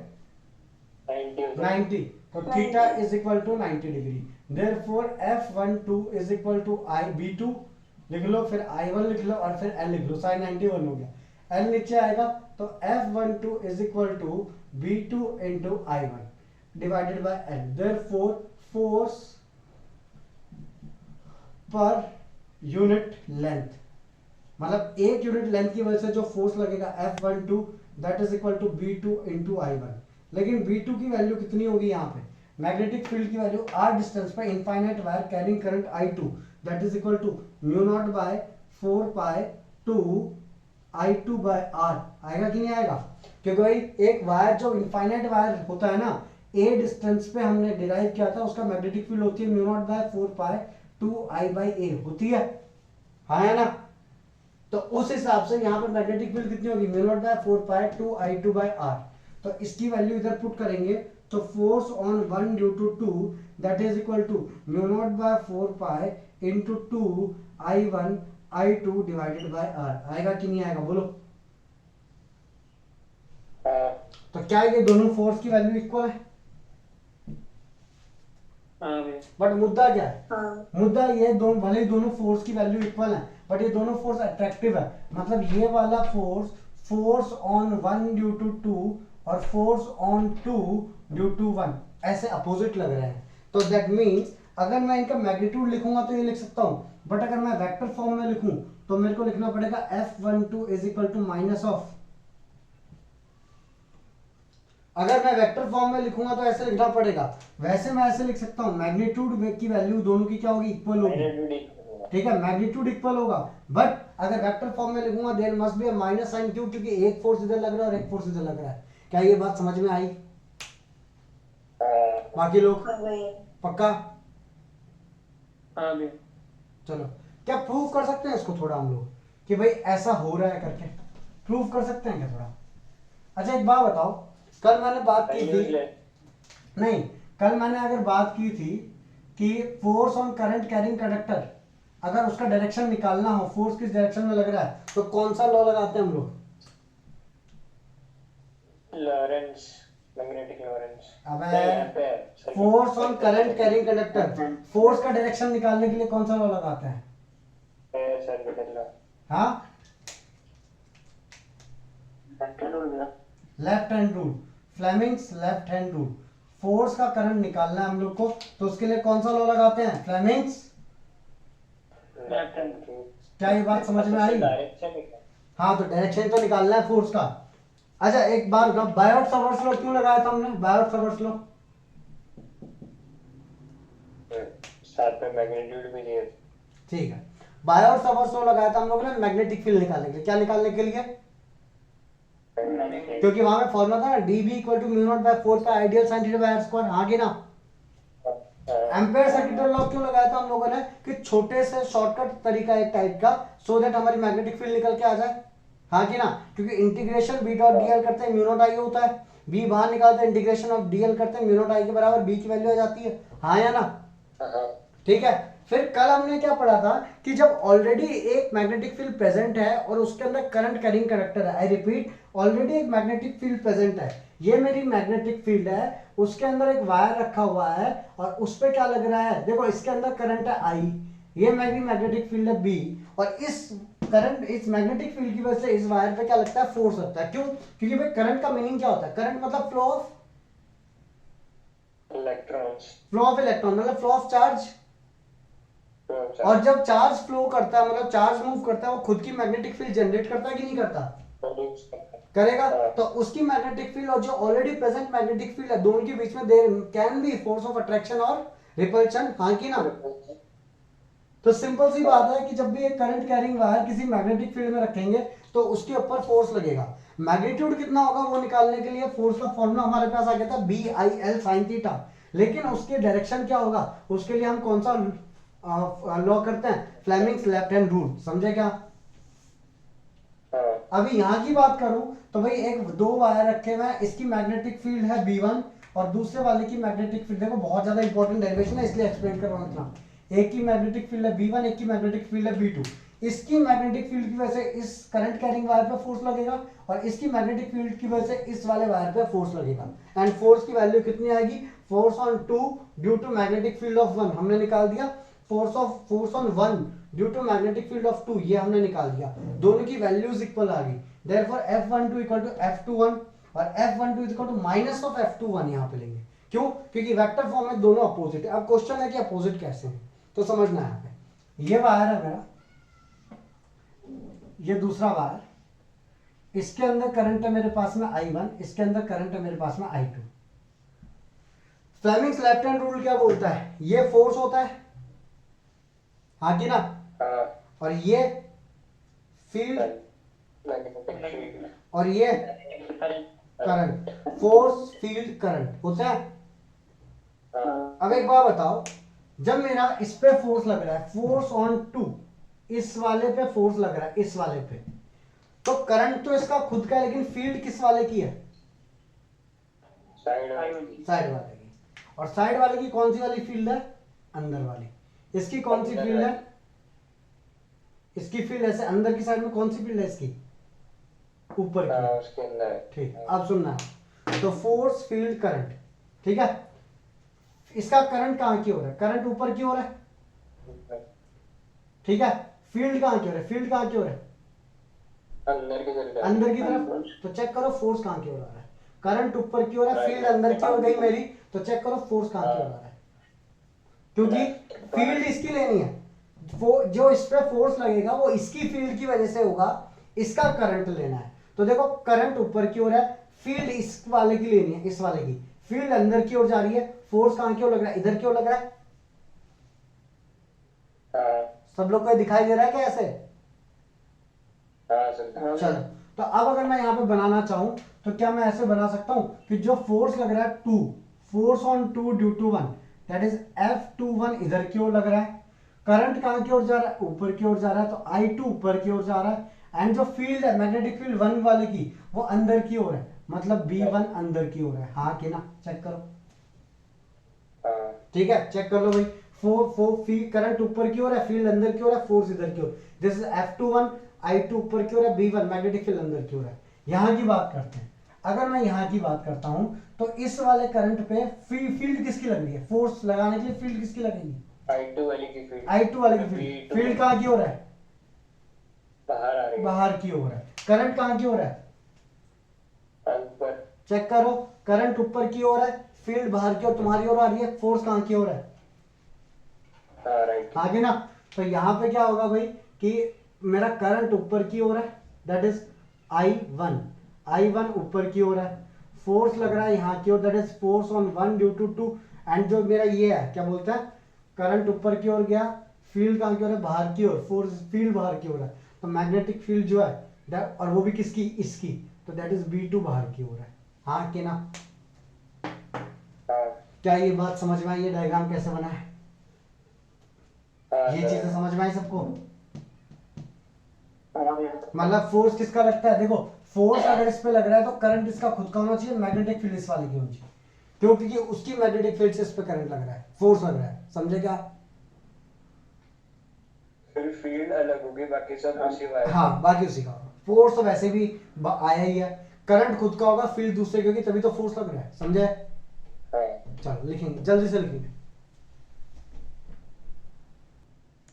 90, तो theta is equal to 90 degree. Therefore F12 is equal to B2 लिख लो, फिर I1 लिख लो और फिर L लिख लो, साइन 91 हो गया। L नीचे आएगा तो F12 is equal to B2 into I1 divided by L। Therefore force per unit length, मतलब एक यूनिट लेंथ की वजह से जो फोर्स लगेगा F12 that is equal to B2 into I1। लेकिन B2 की वैल्यू कितनी होगी यहाँ पे, मैग्नेटिक फील्ड की वैल्यू r डिस्टेंस पे infinite wire carrying current I2 that is equal to mu naught by 4 pi 2 I2 by r आएगा कि नहीं आएगा, क्योंकि भाई एक वायर जो इनफाइनाइट वायर होता है ना, a डिस्टेंस पे हमने डिराइव किया था, उसका मैग्नेटिक फील्ड होती है mu naught by 4 pi 2 I by a होती है, हाँ है ना। तो उस हिसाब से यहाँ पर मैग्नेटिक फील्ड कितनी होगी, mu naught by 4 pi 2 I2 by r। तो इसकी वैल्यू इधर पुट करेंगे तो force on 1 due to 2 that is equal to mu naught by 4 pi into 2 I1 I2 divided by r आएगा कि नहीं आएगा बोलो। तो क्या ये दोनों फोर्स की वैल्यू इक्वल है, बट मुद्दा क्या है, हाँ मुद्दा ये दोनों भले ही दोनों फोर्स की वैल्यू इक्वल है बट ये दोनों फोर्स अट्रैक्टिव है, मतलब ये वाला force force on 1 due to 2 और फोर्स ऑन 2 ड्यू टू 1 ऐसे अपोजिट लग रहे हैं। तो दैट मीन्स अगर मैं इनका मैग्नीट्यूड लिखूंगा तो ये लिख सकता हूं, बट अगर मैं वेक्टर फॉर्म में लिखूं तो मेरे को लिखना पड़ेगा F12 is equal to minus of, अगर मैं वेक्टर फॉर्म में लिखूंगा तो ऐसे लिखना पड़ेगा, वैसे मैं ऐसे लिख सकता हूं मैग्नीट्यूड की वैल्यू दोनों की क्या होगी, इक्वल होगी, ठीक है मैग्नीट्यूड इक्वल होगा। बट अगर वेक्टर फॉर्म में लिखूंगा there must be a minus sign, क्यों, क्योंकि एक फोर्स इधर लग रहा है और एक फोर्स इधर लग रहा है। क्या ये बात समझ में आई, बाकी लोग हाँ भाई पक्का, हाँ भी चलो क्या प्रूव कर सकते हैं इसको थोड़ा हम लोग कि भाई ऐसा हो रहा है करके, प्रूव कर सकते हैं क्या थोड़ा। अच्छा एक बात बताओ, कल मैंने बात की थी, नहीं कल मैंने अगर बात की थी कि force on current carrying conductor, अगर उसका डायरेक्शन निकालना हो, फोर्स किस डायरेक्शन में लग रहा है, तो कौन सा लॉ लगाते हैं हम लोग, लॉरेंस, मैग्नेटिक लॉरेंस। अबे force on current carrying conductor, force का डायरेक्शन निकालने के लिए कौन सा लॉ लगाते हैं, हाँ left hand rule, Fleming's left hand rule. Force का करंट निकालना है हम लोग को तो उसके लिए कौन सा लॉ लगाते हैं, फ्लेमिंग्स। क्या ये बात समझ में आई, हाँ तो डायरेक्शन तो निकालना है फोर्स का। अच्छा एक बार बायोट सावर्ट्स लॉ क्यों लगाया था हमने, बायोट सावर्ट्स लॉ साथ में मैग्नीट्यूड भी दिए, ठीक है, बायोट सावर्ट्स लॉ लगाया था हम लोगों ने मैग्नेटिक फील्ड निकालने के लिए, क्या निकालने के लिए, क्योंकि वहां पे फॉर्मूला था ना dB equal to mu naught by 4 pi I D L sin theta by r square, हाँ कि ना। एम्पेयर सर्किट लॉ क्यों लगाया था हम लोगों ने, कि छोटे से शॉर्टकट तरीका एक टाइप का, सो दैट हमारी मैग्नेटिक फील्ड निकल के आ जाए, हाँ कि ना, क्योंकि इंटीग्रेशन b डॉट dl करते हैं म्यू नॉट i होता है, b बाहर निकालते हैं इंटीग्रेशन ऑफ dl करते हैं म्यू नॉट i के बराबर b की वैल्यू आ जाती है, हाँ या ना, ठीक है। फिर कल हमने क्या पढ़ा था कि जब ऑलरेडी एक मैग्नेटिक फील्ड प्रेजेंट है और उसके अंदर करंट कैरिंग कंडक्टर है, आई रिपीट ऑलरेडी एक मैग्नेटिक फील्ड प्रेजेंट है, ये मेरी मैग्नेटिक फील्ड है, उसके अंदर एक वायर रखा हुआ है और उस पे क्या लग रहा है, देखो इसके अंदर करंट है I, ये मेरी मैग्नेटिक फील्ड है B, और इस करंट इस मैग्नेटिक फील्ड की वजह से इस वायर पे क्या लगता है, फोर्स लगता है, क्यों, क्योंकि भाई करंट का मीनिंग क्या होता है, करंट मतलब flow of electrons, flow of electron मतलब फ्लो ऑफ चार्ज, और जब चार्ज फ्लो करता है मतलब चार्ज मूव करता है वो खुद की मैग्नेटिक फील्ड जनरेट करता है कि नहीं करता, करेगा। तो उसकी मैग्नेटिक फील्ड और जो ऑलरेडी प्रेजेंट मैग्नेटिक फील्ड है दोनों के बीच में there can be force of attraction और रिपल्शन, हाँ कि ना। तो सिंपल सी बात है कि जब भी एक करंट कैरिंग वायर किसी मैग्नेटिक फील्ड में रखेंगे तो उसके ऊपर फोर्स लगेगा, मैग्नीट्यूड कितना होगा वो निकालने के लिए फोर्स का फॉर्मूला हमारे पास आ गया था BIL sin थीटा, लेकिन उसके डायरेक्शन क्या होगा उसके लिए हम कौन सा लॉ करते हैं, फ्लेमिंग्स लेफ्ट हैंड रूल, समझे क्या, अभी यहाँ की बात करूं तो भाई एक दो वायर रखे हुए हैं, इसकी मैग्नेटिक फील्ड है B1 और दूसरे वाले की मैग्नेटिक फील्ड, देखो बहुत ज्यादा इंपॉर्टेंट डेरिवेशन है इसलिए एक्सप्लेन कर रहा हूं इतना। एक की मैग्नेटिक फील्ड है B1, एक की मैग्नेटिक फील्ड है B2। इसकी मैग्नेटिक फील्ड की वजह से इस करंट कैरिंग वायर पे फोर्स लगेगा और इसकी मैग्नेटिक फील्ड की वजह से इस वाले वायर पे फोर्स लगेगा। एंड फोर्स की वैल्यू कितनी आएगी? Force on 2 due to magnetic field of 1 हमने निकाल दिया, force on 1 due to magnetic field of 2 ये हमने निकाल दिया। दोनों की वैल्यूज इक्वल आ गई, therefore F12 equal to F21 और F12 equal to minus of F21 यहाँ पे लेंगे। क्यों? क्योंकि वेक्टर फॉर्म में दोनों अपोजिट है। अब क्वेश्चन है कि अपोजिट कैसे हैं, तो समझना है यहाँ पे। ये वायर है मेरा, ये दूसरा वायर, इसके अंदर करंट है मेरे पास में I1, इसके अंदर करंट है मेरे पास में I2। Fleming's left hand rule क्या बोलता है? ये फोर्स होता है, हाँ कि ना, हाँ, और ये फील्ड मैग्नेटिक फील्ड, और ये करंट, फोर्स फील्ड करंट होता है। हाँ, अब एक बात बताओ, जब मेरा इस पे फोर्स लग रहा है, फोर्स ऑन 2, इस वाले पे फोर्स लग रहा है, इस वाले पे, तो करंट तो इसका खुद का है लेकिन फील्ड किस वाले की है? साइड साइड वाले की। और साइड वाले की कौन सी वाली फील्ड है? अंदर वाली। इसकी कौन सी फील्ड है? इसकी फील्ड ऐसे अंदर की साइड में कौन सी फील्ड है इसकी? ऊपर हाँ, की। उसके अंदर। ठीक, अब सुनना है, तो फोर्स फील्ड करंट, ठीक है। इसका करंट कहां की ओर है? करंट ऊपर की ओर है, ठीक है। फील्ड कहां की ओर है? फील्ड कहां की ओर है? अंदर की तरफ, अंदर की तरफ। तो चेक करो फोर्स कहां की ओर आ रहा है? करंट ऊपर की ओर है, फील्ड अंदर की ओर गई मेरी, तो चेक करो फोर्स कहां की ओर आ रहा है, क्योंकि फील्ड इसकी लेनी है। जो इस पे फोर्स लगेगा वो इसकी फील्ड की वजह से होगा, इसका करंट लेना है। तो देखो करंट ऊपर की ओर है, फील्ड इस वाले की लेनी है, इस वाले की। फील्ड अंदर की ओर जा रही है, फोर्स कहां की ओर लग रहा है? इधर की ओर लग रहा है। हाँ, सब लोग को दिखाई दे रहा है क्या ऐसे? हाँ, सुनता चलो, तो अब अगर मैं यहाँ पे बनाना चाहूं तो क्या मैं ऐसे बना सकता हूं कि जो फोर्स लग रहा है 2, force on 2 due to 1, that is F21 इधर की ओर लग रहा है। करंट कहां की ओर जा रहा है? ऊपर की ओर जा रहा है, तो I2 ऊपर की ओर जा रहा है। एंड जो फील्ड है मैग्नेटिक फील्ड 1 वाले की, वो अंदर की ओर है, मतलब B1 अंदर की ओर है, हाँ कि ना? चेक करो, हाँ, ठीक है, चेक कर लो भाई। करंट ऊपर की ओर है, फील्ड अंदर की ओर है, फोर्स इधर की ओर। दिस इज F21, I2 ऊपर की ओर है, B1 मैग्नेटिक फील्ड अंदर की ओर है। यहां की बात करते हैं। अगर मैं यहां की बात करता हूं तो इस वाले करंट पे फील्ड किसकी लग रही है? फोर्स लगाने के लिए फील्ड किसकी लगेगी? I2 वाली की फील्ड, I2 वाले की फील्ड। B2 फील्ड कहां की ओर है? बाहर आ रही है, बाहर की ओर है। करंट कहां की ओर है? ऊपर, चेक करो, करंट ऊपर की ओर है, फील्ड बाहर की ओर तुम्हारी ओर आ रही है, फोर्स कहां की ओर है? हाँ, राइट, आगे ना। तो यहाँ पे क्या होगा भाई कि मेरा करंट ऊपर की ओर है, दैट इज I1 ऊपर की ओर है, फोर्स लग रहा है यहाँ की ओर, that is force on 1 due to 2। And जो मेरा ये है क्या बोलता है, करंट ऊपर की ओर गया, फील्ड कहाँ की ओर है? बाहर की ओर, फोर्स फील्ड बाहर की ओर है, तो मैग्नेटिक फील्ड जो है और वो भी किसकी? इसकी, तो दैट इज B2 बाहर की ओर है, हाँ कि ना? हाँ, क्या ये बात समझ में आई? ये डायग्राम कैसे बना है? हाँ, ये चीजें समझ में आई सबको? हाँ, मतलब फोर्स किसका लगता है? देखो फोर्स अगर इस पे लग रहा है तो करंट इसका खुद का होना चाहिए, मैग्नेटिक फील्ड इस वाले की होनी चाहिए, क्यों? क्योंकि उसकी मैग्नेटिक फील्ड से इस पे करंट लग रहा है, फोर्स लग रहा है, समझे क्या? फिर फील्ड अलग होगी, बाकी सब उसी वाले। हाँ, बाकी उसी का होगा। फोर्स तो वैसे भी आया ही है, करंट खुद का होगा, फील्ड दूसरे की होगी, तभी तो फोर्स लग रहा है, समझे? हाँ, चलो लिखेंगे, जल्दी से लिखेंगे।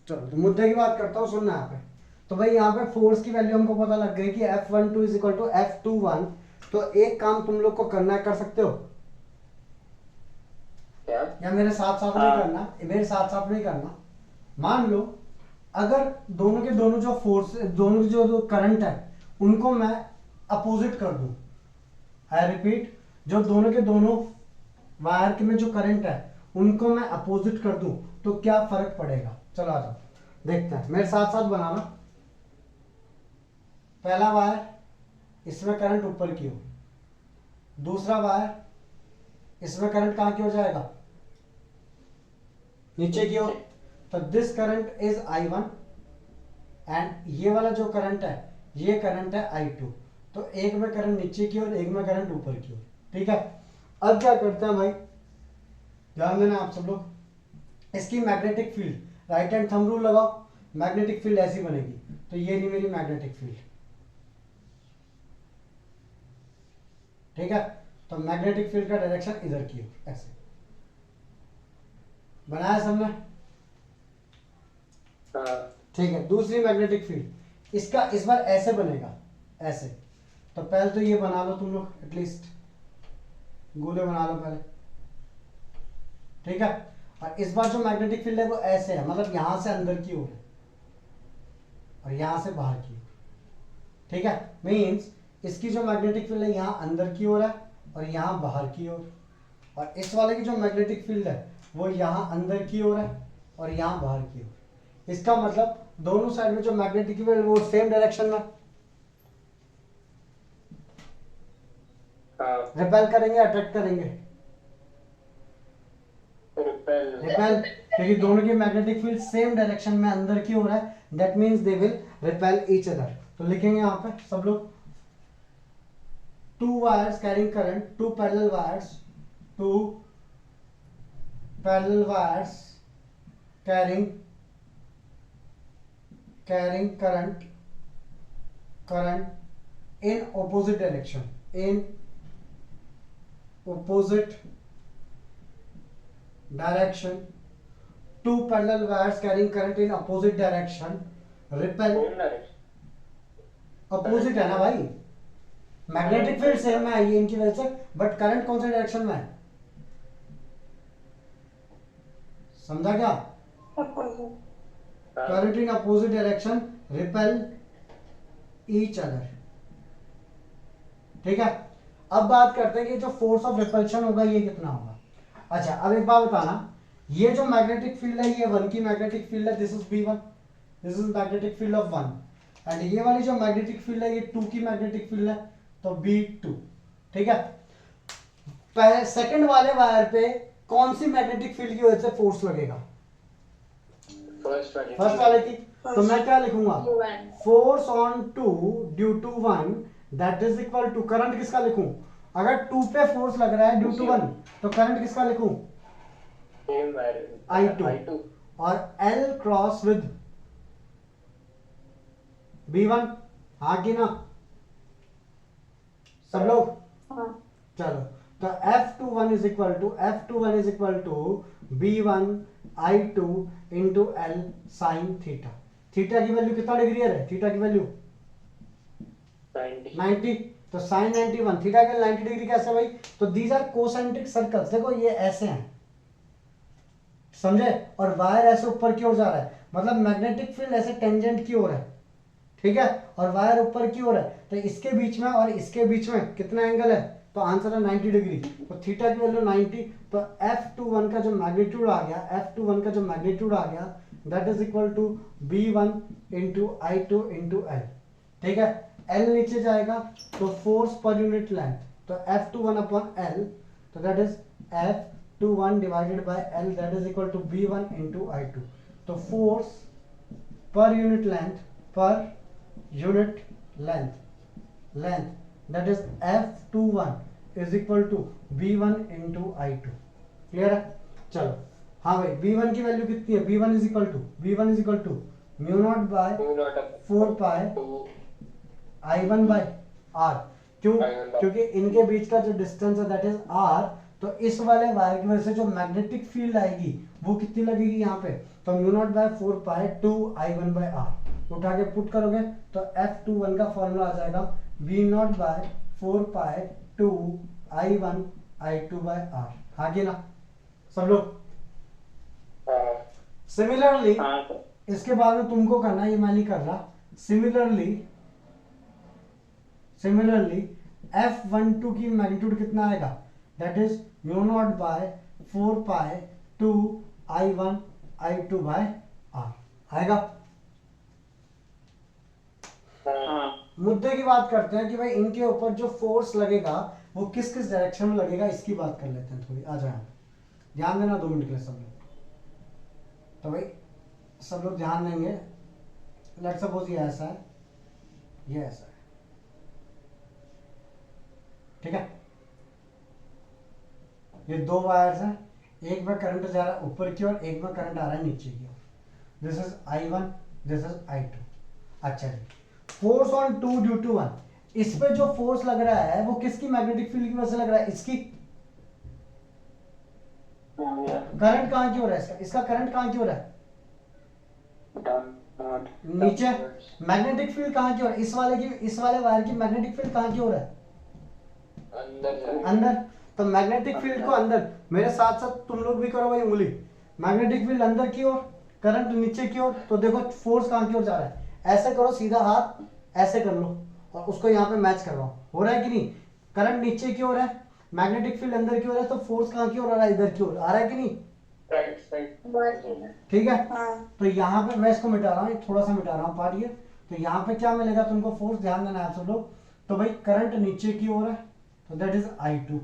चलो तो मुद्दे की बात करता हूँ, सुनना यहाँ पे। तो भाई यहाँ पे फोर्स की वैल्यू हमको पता लग गई कि F12 is equal to F21। तो एक काम तुम लोग को करना है, कर सकते हो क्या? या मेरे साथ साथ नहीं करना, मेरे साथ साथ नहीं करना। मान लो अगर दोनों के दोनों जो फोर्स, दोनों के जो करंट है उनको मैं अपोजिट कर दूं, आई रिपीट, जो दोनों के दोनों वायर के में जो करंट है उनको मैं अपोजिट कर दूं तो क्या फर्क पड़ेगा? चलो आ जाओ देखते हैं, मेरे साथ साथ बनाना। पहला वायर, इसमें करंट ऊपर की ओर, दूसरा वायर, इसमें करंट कहां की ओर जाएगा? नीचे की ओर। तो this current is I1 and ये वाला जो करंट है ये करंट है I2, तो एक में करंट नीचे की ओर, एक में करंट ऊपर की ओर, ठीक है। अब क्या करते हैं भाई, ध्यान देना आप सब लोग, इसकी magnetic field, right hand thumb rule लगाओ, मैग्नेटिक फील्ड ऐसी बनेगी, तो ये नहीं मेरी मैग्नेटिक फील्ड, ठीक है। तो मैग्नेटिक फील्ड का डायरेक्शन इधर की ओर, ऐसे बनाया सबने, हाँ ठीक है। दूसरी मैग्नेटिक फील्ड, इसका इस बार ऐसे बनेगा, ऐसे, तो पहले तो ये बना लो तुम लोग, एटलीस्ट गोले बना लो पहले, ठीक है। और इस बार जो मैग्नेटिक फील्ड है वो ऐसे है, मतलब यहां से अंदर की ओर है और यहां से बाहर की ओर, ठीक है। मींस इसकी जो मैग्नेटिक फील्ड है यहाँ अंदर की ओर है और यहाँ बाहर की ओर, और इस वाले की जो मैग्नेटिक फील्ड है वो यहाँ अंदर की ओर है और यहाँ बाहर की ओर। इसका मतलब दोनों साइड में जो मैग्नेटिक फील्ड है वो सेम डायरेक्शन में हाँ रिपेल करेंगे, अट्रैक्ट करेंगे, रिपेल रिपेल, क्योंकि दोनों की मैग्नेटिक फील्ड सेम डायरेक्शन में अंदर की ओर है, that means they will repel each other. तो लिखेंगे यहाँ पे सब लोग, two wires carrying current, two parallel wires carrying current in opposite direction, two parallel wires carrying current in opposite direction repel, opposite है ना भाई, मैग्नेटिक फील्ड सेम है ये इनकी वजह से, बट करंट कौन से डायरेक्शन में है, समझा क्या? Current in opposite direction repel each other, ठीक है। अब बात करते हैं कि जो फोर्स ऑफ रिपल्शन होगा ये कितना होगा। अच्छा अब एक बात बताना, ये जो मैग्नेटिक फील्ड है ये 1 की मैग्नेटिक फील्ड है, this is B1, this is magnetic field of 1, and ये वाली जो मैग्नेटिक फील्ड है ये 2 की मैग्नेटिक फील्ड है, तो B2, ठीक है। सेकंड वाले वायर पे कौन सी मैग्नेटिक फील्ड की वजह से फोर्स लगेगा, फर्स्ट वाले की, तो मैं क्या लिखूंगा, force on 2 due to 1 that is equal to, current किसका लिखूं, अगर 2 पे फोर्स लग रहा है ड्यू टू 1 तो करंट किसका लिखूं, I2, और L क्रॉस विद B1, हाँ कि ना सब लोग, चलो तो F21 is equal to B1 I2 into L sine theta, theta की वैल्यू कितना डिग्री है, थीटा की वैल्यू 90, तो साइन 91, थीटा के 90 डिग्री कैसे भाई, तो दीज आर कोसेंट्रिक सर्कल्स, देखो ये ऐसे हैं, समझे, और वायर ऐसे ऊपर की ओर जा रहा है, मतलब मैग्नेटिक फील्ड ऐसे टेंजेंट की ओर है, ठीक है, और वायर ऊपर की ओर है, तो इसके बीच में और इसके बीच में कितना एंगल है, तो आंसर है 90 डिग्री, तो थीटा की वैल्यू 90, तो F21 का जो मैग्नीट्यूड आ गया, that is equal to B1 into I2 into L, ठीक है। L नीचे जाएगा तो फोर्स पर यूनिट लेंथ, तो F21 अपॉन L, तो that is F21 divided by L, that is equal to B1 into I2, तो force per unit length that is F21 is equal to B1 into I2, clear है, चलो हाँ भाई B1 की value कितनी है, B1 is equal to mu naught by 4 pi I1 by R, क्यों, क्योंकि इनके बीच का जो डिस्टेंस है दैट इज R, तो इस वाले वायर की वजह से जो मैग्नेटिक फील्ड आएगी वो कितनी लगेगी यहाँ पे, तो mu naught by 4 pi 2 I1 by R, उठा के पुट करोगे तो F21 का फॉर्मूला आ जाएगा V naught by 4 pi 2 I1 I2 by R, हाँ कि ना सब लोग। सिमिलरली इसके बाद में तुमको करना, ये मैं नहीं कर रहा, सिमिलरली F12 की मैग्नीट्यूड कितना आएगा, that is mu naught by 4 pi 2 I1 I2 by R, आएगा। मुद्दे की बात करते हैं कि भाई इनके ऊपर जो फोर्स लगेगा वो किस किस डायरेक्शन में लगेगा, इसकी बात कर लेते हैं थोड़ी, आ जाए ध्यान देना 2 मिनट के लिए सब लोग, तो भाई सब लोग ध्यान देंगे। लेट्स सपोज ये ऐसा है, ये ऐसा है, ठीक है। ये दो वायर्स हैं, एक में करंट जा रहा है ऊपर की ओर, एक में करंट आ रहा है नीचे की ओर। This is I1, this is I2। अच्छा जी, फोर्स ऑन 2 ड्यू टू 1, इस पे जो फोर्स लग रहा है वो किसकी मैग्नेटिक फील्ड की वजह से लग रहा है? इसकी। करंट कहाँ की ओर है? इसका करंट कहाँ की ओर है? नीचे। मैग्नेटिक फील्ड कहाँ की ओर? इस वाले वायर की मैग्नेटिक फील्ड कहाँ की ओर है? अंदर। तो मैग्नेटिक फील्ड को अंदर, मेरे साथ साथ तुम लोग भी करो भाई उंगली। मैग्नेटिक फील्ड अंदर की ओर, करंट नीचे की ओर, तो देखो फोर्स कहाँ की ओर जा रहा है? ऐसे करो, सीधा हाथ ऐसे कर लो और उसको यहाँ पे मैच करवाओ। हो रहा है कि नहीं? करंट नीचे की ओर है, मैग्नेटिक फील्ड अंदर की ओर है, तो फोर्स कहाँ की ओर आ रहा है? इधर की ओर आ रहा है कि नहीं? ठीक है। तो यहाँ पे मैं इसको मिटा रहा हूँ, थोड़ा सा मिटा रहा हूँ पार्ट ये। तो यहाँ पे क्या मिलेगा तुमको? फोर्स, ध्यान देना है आप सब लोग। तो भाई करंट नीचे की ओर है, तो दैट इज I2,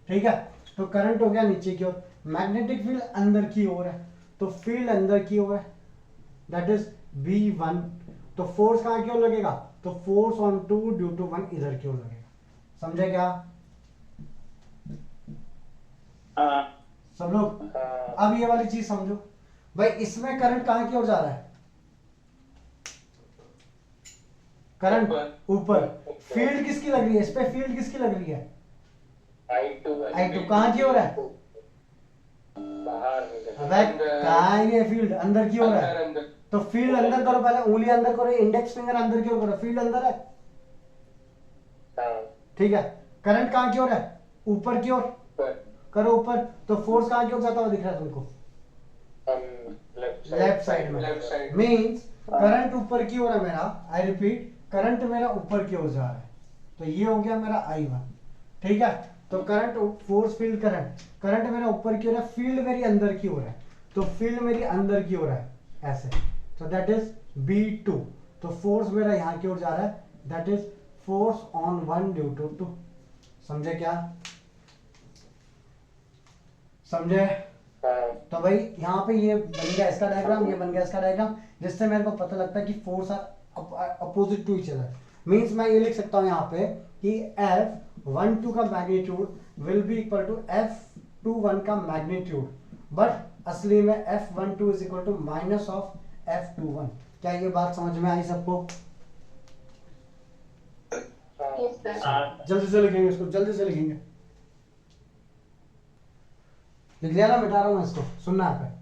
ठीक है। तो करंट हो गया नीचे की ओर, मैग्नेटिक फील्ड अंदर की ओर है, तो फील्ड अंदर की ओर है, दैट इज B1। तो फोर्स कहाँ की ओर लगेगा? तो फोर्स ऑन 2 ड्यू टू 1 इधर की ओर लगेगा। समझे क्या सब लोग? अब ये वाली चीज समझो भाई, इसमें करंट कहाँ की ओर जा रहा है? करंट ऊपर। फील्ड किसकी लग रही है? इस पे फील्ड किसकी लग रही है? I2 कहाँ की ओर है? अबे कहाँ है ये फील्ड? अंदर की ओर है। तो फील्ड अंदर करो, पहले उंगली अंदर करो, इंडेक्स फिंगर अंदर की ओर करो, फील्ड अंदर है, ठीक है। करंट कहाँ की ओर है? ऊपर की ओर करो, ऊपर। तो फोर्स कहाँ की ओर जाता हुआ दिख रहा है तुमको? लेफ्ट साइड में। मींस करंट ऊपर की ओर है मेरा, आई रिपीट, करंट मेरा ऊपर की ओर जा रहा है। तो ये हो गया मेरा I1, ठीक है। तो current, force, field, current, current मेरा ऊपर की ओर है, फील्ड मेरी अंदर की ओर है, तो फील्ड मेरी अंदर की ओर है ऐसे, तो दैट इज B2। तो फोर्स मेरा यहाँ की ओर जा रहा है, that is force on 1 due to 2। समझे क्या? समझे? तो भाई यहाँ पे ये बन गया इसका डायग्राम, ये बन गया इसका डायग्राम, जिससे मेरे को पता लगता है कि force are opposite to each other. Means मैं ये लिख सकता हूँ यहाँ पे कि F12 का magnitude will be equal to F21 का मैग्नीट्यूड, बट असली में F12 is equal to minus of F21। क्या ये बात समझ में आई सबको? जल्दी से लिखेंगे इसको, जल्दी से लिखेंगे। लिख लिया ना? मिटा रहा हूं मैं इसको, सुनना है पे।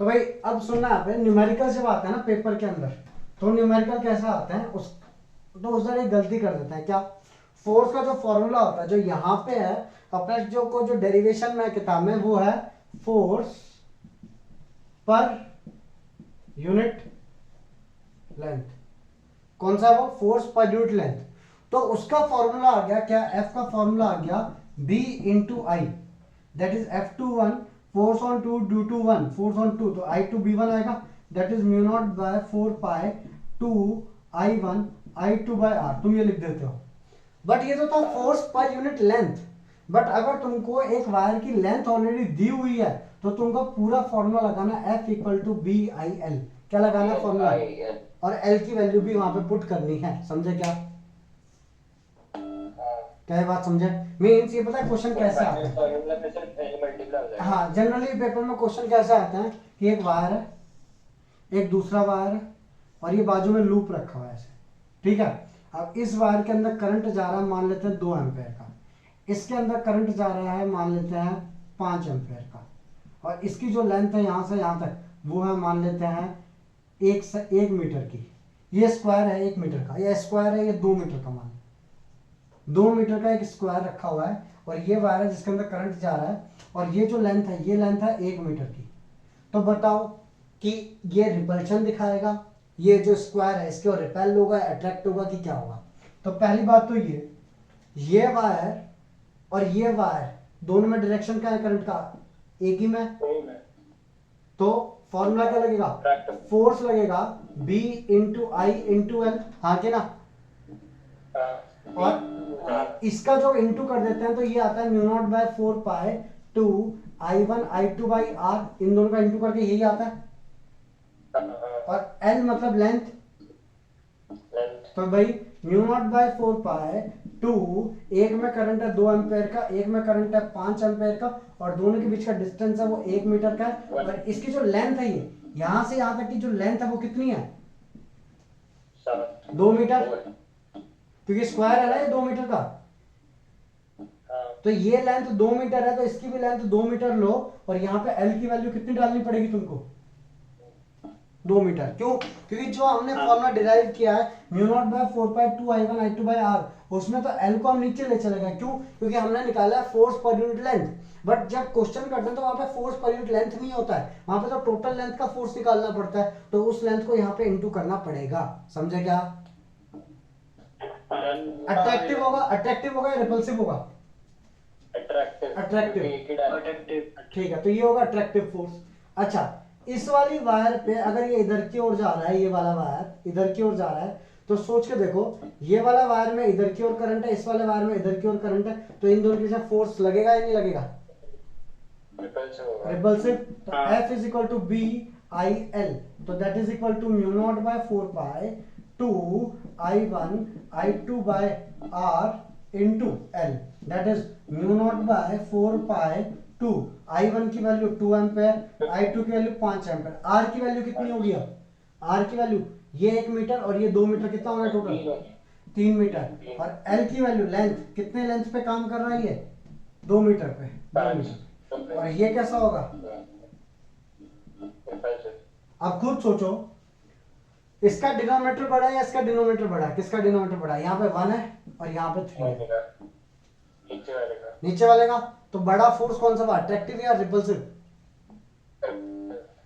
तो भाई अब सुनना है पे, न्यूमेरिकल जब आता है ना पेपर के अंदर, तो न्यूमेरिकल कैसा आता है उस एक गलती कर देते हैं। क्या? फोर्स का जो फॉर्मूला होता है जो यहाँ पे है अपना, जो डेरिवेशन में किताब में, वो है फोर्स पर यूनिट लेंथ। कौन सा है वो? Force per unit length. तो उसका फॉर्मूला आ गया क्या? F का फॉर्मूला आ गया B into I, that is F21, force on 2 due to 1, force on 2, तो I2 B1 आएगा, that is mu naught by 4 pi 2 I1 I2 by R। तुम ये लिख देते हो, बट ये तो था force per unit length. But अगर तुमको एक वायर की लेंथ ऑलरेडी दी हुई है तो तुमको पूरा फॉर्मूला लगाना F इक्वल टू BIL। क्या लगाना फॉर्मूला? और L की वैल्यू भी वहां पे पुट करनी है। समझे क्या? क्या ये बात समझे? मीन्स ये पता है क्वेश्चन कैसे आता है? हाँ, जनरली पेपर में क्वेश्चन कैसे आता है कि एक वायर है, एक दूसरा वायर है, और ये बाजू में लूप रखा हुआ है ऐसे, ठीक है। अब इस वायर के अंदर करंट जा रहा है, मान लेते हैं 2 एम्पेयर का, इसके अंदर करंट जा रहा है मान लेते हैं 5 एम्पेयर का, और इसकी जो लेंथ है यहाँ से यहाँ तक वो है मान लेते हैं 1 मीटर की। ये स्क्वायर है 1 मीटर का, ये स्क्वायर है ये 2 मीटर का, मान 2 मीटर का एक स्क्वायर रखा हुआ है, और ये वायर है जिसके अंदर करंट जा रहा है, और ये जो लेंथ है ये लेंथ है 1 मीटर की। तो बताओ कि ये रिपल्शन दिखाएगा, ये जो स्क्वायर है इसके और रिपेल होगा, अट्रैक्ट होगा कि क्या होगा? तो पहली बात तो ये वायर और ये वायर दोनों में डायरेक्शन क्या है करंट का? एक ही में। तो फॉर्मूला क्या लगेगा? फोर्स लगेगा B इंटू आई इंटू एल, हाँ के ना? और इसका जो इंटू कर देते हैं तो ये आता है mu naught by 4 pi 2 I1 I2 by R, इन दोनों का इंटू करके यही आता है। और L मतलब लेंथ, तो भाई mu naught by 4 pi two, एक में करंट है 2 एम्पेयर का, एक में करंट है 5 एम्पेयर का, और दोनों के बीच का डिस्टेंस है वो 1 मीटर का है। और इसकी जो लेंथ है, ये यहां से यहां तक की जो लेंथ है वो कितनी है? 2 मीटर, क्योंकि स्क्वायर है ना ये 2 मीटर का। तो ये लेंथ 2 मीटर है, तो इसकी भी लेंथ 2 मीटर लो, और यहाँ पे एल की वैल्यू कितनी डालनी पड़ेगी तुमको? 2 मीटर। क्यों? क्योंकि जो हमने फॉर्मूला डिराइव किया है mu naught by 4 pi 2 I1 I2 by R, उसमें तो एल को हम नीचे ले चले गए। क्यों? क्योंकि हमने निकाला है force per unit length. But जब क्वेश्चन करते हैं तो वहां पे फोर्स पर यूनिट लेंथ नहीं होता है, वहां पे तो टोटल लेंथ का फोर्स निकालना पड़ता है, तो उस लेंथ को यहाँ पे इंटू करना पड़ेगा। समझे क्या? अट्रैक्टिव होगा, अट्रैक्टिव होगा या रिपल्सिव होगा? अट्रैक्टिव। ठीक है, तो ये होगा अट्रैक्टिव फोर्स। अच्छा, इस वाली वायर पे अगर ये इधर की ओर जा रहा है, ये वाला वायर इधर की ओर जा रहा है, तो सोच के देखो, ये वाला वायर में इधर की ओर करंट है, इस वाले वायर में इधर की ओर करंट है, तो इन दोनों के बीच फोर्स लगेगा या नहीं लगेगा? रिपल्सिव। तो F is equal to B I L, तो that is equal to mu naught by 4 pi 2 I1 I2 by R into L, that is mu naught by 4 pi 2 I1 की वैल्यू 2 एम्पेयर, I2 की value 5 ampere. R की value कितनी होगी? अब R की value ये 1 metre और ये 2 मीटर, कितना होगा टोटल? 3 मीटर। और L की वैल्यू लेंथ, कितने लेंथ पे काम कर रहा है ये? 2 मीटर पे, 2 मीटर। और ये कैसा होगा? अब खुद सोचो, इसका डिनोमिनेटर बड़ा है या इसका डिनोमिनेटर बड़ा है? किसका डिनोमिनेटर बड़ा है? यहाँ पे 1 है और यहाँ पे 3 है, नीचे वाले का। तो बड़ा फोर्स कौन सा? अट्रैक्टिव या रिपल्सिव?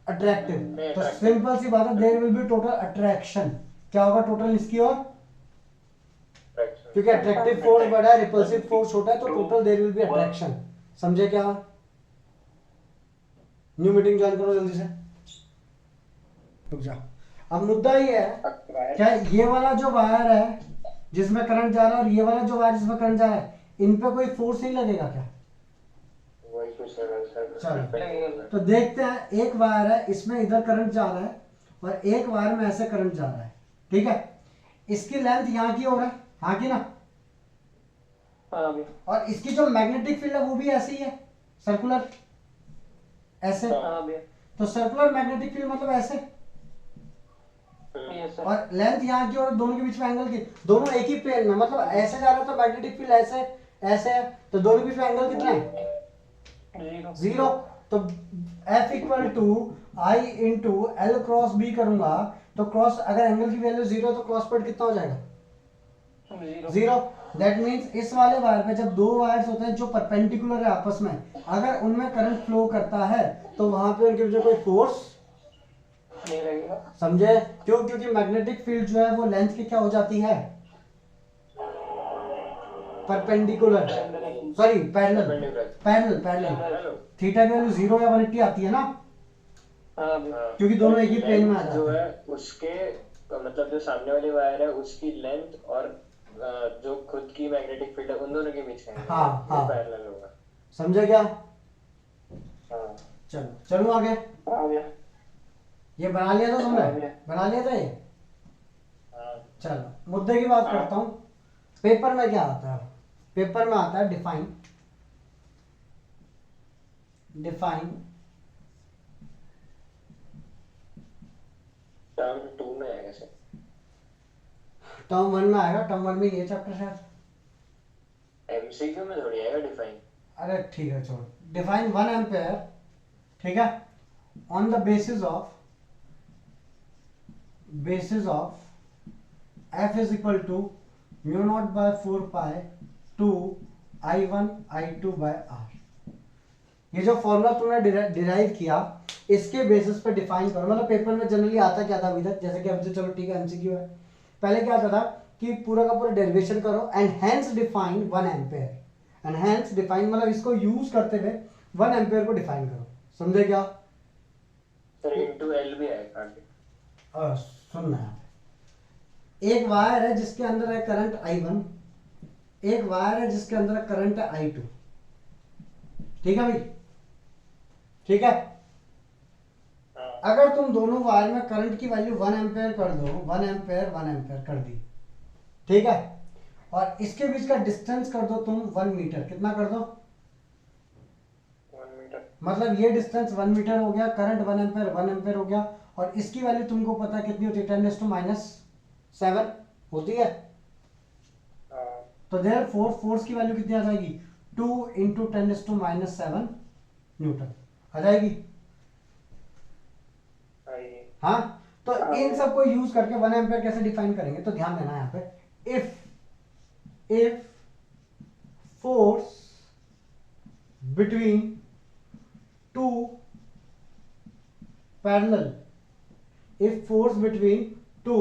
अट्रैक्टिव। तो सिंपल सी बात है, there will be total attraction. क्या होगा टोटल इसकी ओर? क्योंकि अट्रैक्टिव फोर्स बड़ा है, रिपल्सिव फोर्स छोटा है, तो total there will be attraction. समझे क्या? न्यू मीटिंग ज्वाइन करो जल्दी से, रुक जा। अब मुद्दा ये है, क्या ये वाला जो वायर है जिसमें करंट जा रहा है और ये वाला जो वायर जिसमें करंट जा रहा है, इन पे कोई फोर्स नहीं लगेगा क्या? चलो तो देखते हैं। एक वायर है, इसमें इधर करंट जा रहा है और एक वायर में ऐसे करंट जा रहा है, ठीक है। इसकी लेंथ यहाँ की ओर है, हाँ की ना? और इसकी जो मैग्नेटिक फील्ड है वो भी ऐसी ही है, सर्कुलर, ऐसे। तो सर्कुलर मैग्नेटिक फील्ड मतलब ऐसे, और लेंथ यहाँ की और दोनों के बीच में एंगल की, दोनों एक ही प्लेन में, मतलब ऐसे जा रहा है तो मैग्नेटिक फील्ड ऐसे ऐसे है, तो दोनों के बीच में एंगल कितना है? 0। तो F equal to I into L cross B करूंगा, तो क्रॉस, अगर एंगल की वैल्यू 0 तो क्रॉस प्रोडक्ट कितना हो जाएगा? 0। दैट मीन्स इस वाले वायर पे जब दो वायर्स होते हैं जो परपेंडिकुलर है आपस में, अगर उनमें करंट फ्लो करता है तो वहां पे उनके बीच कोई फोर्स नहीं लगेगा। समझे? क्यों? क्योंकि मैग्नेटिक फील्ड जो है वो लेंथ की क्या हो जाती है? Perpendicular, sorry parallel, parallel, parallel. Theta की वैल्यू 0 या 180 आती है ना, क्योंकि दोनों एक ही प्लेन में आ जाते हैं। जो है उसके मतलब जो सामने वाली वायर है उसकी लेंथ और जो खुद की मैग्नेटिक फील्ड है उन दोनों के बीच है, हाँ हाँ, पैरेलल होगा। समझे क्या? हाँ। चलो चलो आगे। आ गया। ये बना लिया था तुमने? बना लिया था ये? चलो मुद्दे की बात करता हूँ। पेपर में क्या आता है? पेपर में आता है डिफाइन, डिफाइन टर्म 2 में आएगा सर। टर्म 1 में आएगा, टर्म 1 में ये चैप्टर शायद। एमसीक्यू में थोड़ी आएगा डिफाइन। अरे ठीक है छोड़। डिफाइन 1 एम्पेयर, ठीक है, on the basis of F is equal to mu naught by 4 pi 2 I1 I2 by R। ये जो फॉर्मूला तुमने डिराइव किया, इसके बेसिस पे डिफाइन करो। मतलब पेपर में जनरली आता क्या था अभी तक, जैसे कि अभी चलो ठीक है एमसीक्यू है, पहले क्या आता था कि पूरा का पूरा डेरिवेशन करो and hence define 1 ampere. And hence define मतलब इसको यूज करते हुए 1 एम्पेयर को डिफाइन करो। समझे क्या? सर इनटू एल भी आएगा आगे। सुनना है, एक वायर है जिसके अंदर है करंट I1, एक वायर है जिसके अंदर करंट है I2, ठीक है भाई? ठीक है। अगर तुम दोनों वायर में करंट की वैल्यू 1 एम्पेयर कर दो, 1 एम्पेयर 1 एम्पेयर कर दी, ठीक है, और इसके बीच का डिस्टेंस कर दो तुम 1 मीटर, कितना कर दो? 1 मीटर। मतलब ये डिस्टेंस 1 मीटर हो गया, करंट 1 एम्पेयर 1 एम्पेयर हो गया, और इसकी वैल्यू तुमको पता है कितनी होती है, 10⁻⁷ होती है। हाँ, तो देयरफॉर फोर्स की वैल्यू कितनी आ जाएगी, 2 × 10⁻⁷ न्यूटन आ जाएगी। आइए। हाँ, तो इन सबको यूज करके 1 एम्पेयर कैसे डिफाइन करेंगे, तो ध्यान देना यहाँ पे, if force between two parallel, if force between two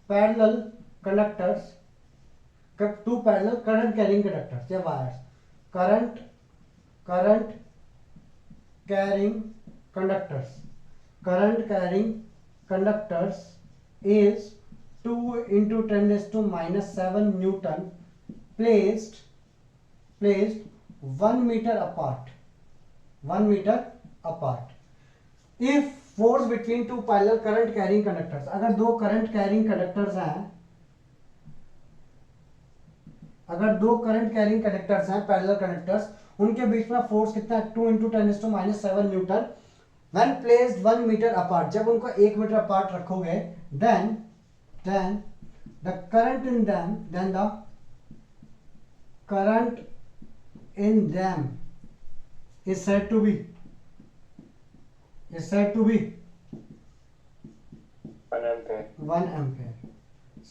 parallel conductors, two parallel current carrying conductors या wires, current carrying conductors is 2 × 10⁻⁷ Newton placed 1 meter apart. If force between two parallel current carrying conductors, अगर दो current carrying conductors हैं, parallel conductors, उनके बीच में force कितना है, 2 × 10⁻⁷ Newton, when placed 1 meter apart, जब उनको 1 मीटर अपार्ट रखोगे, then the current in them is said to be 1 ampere.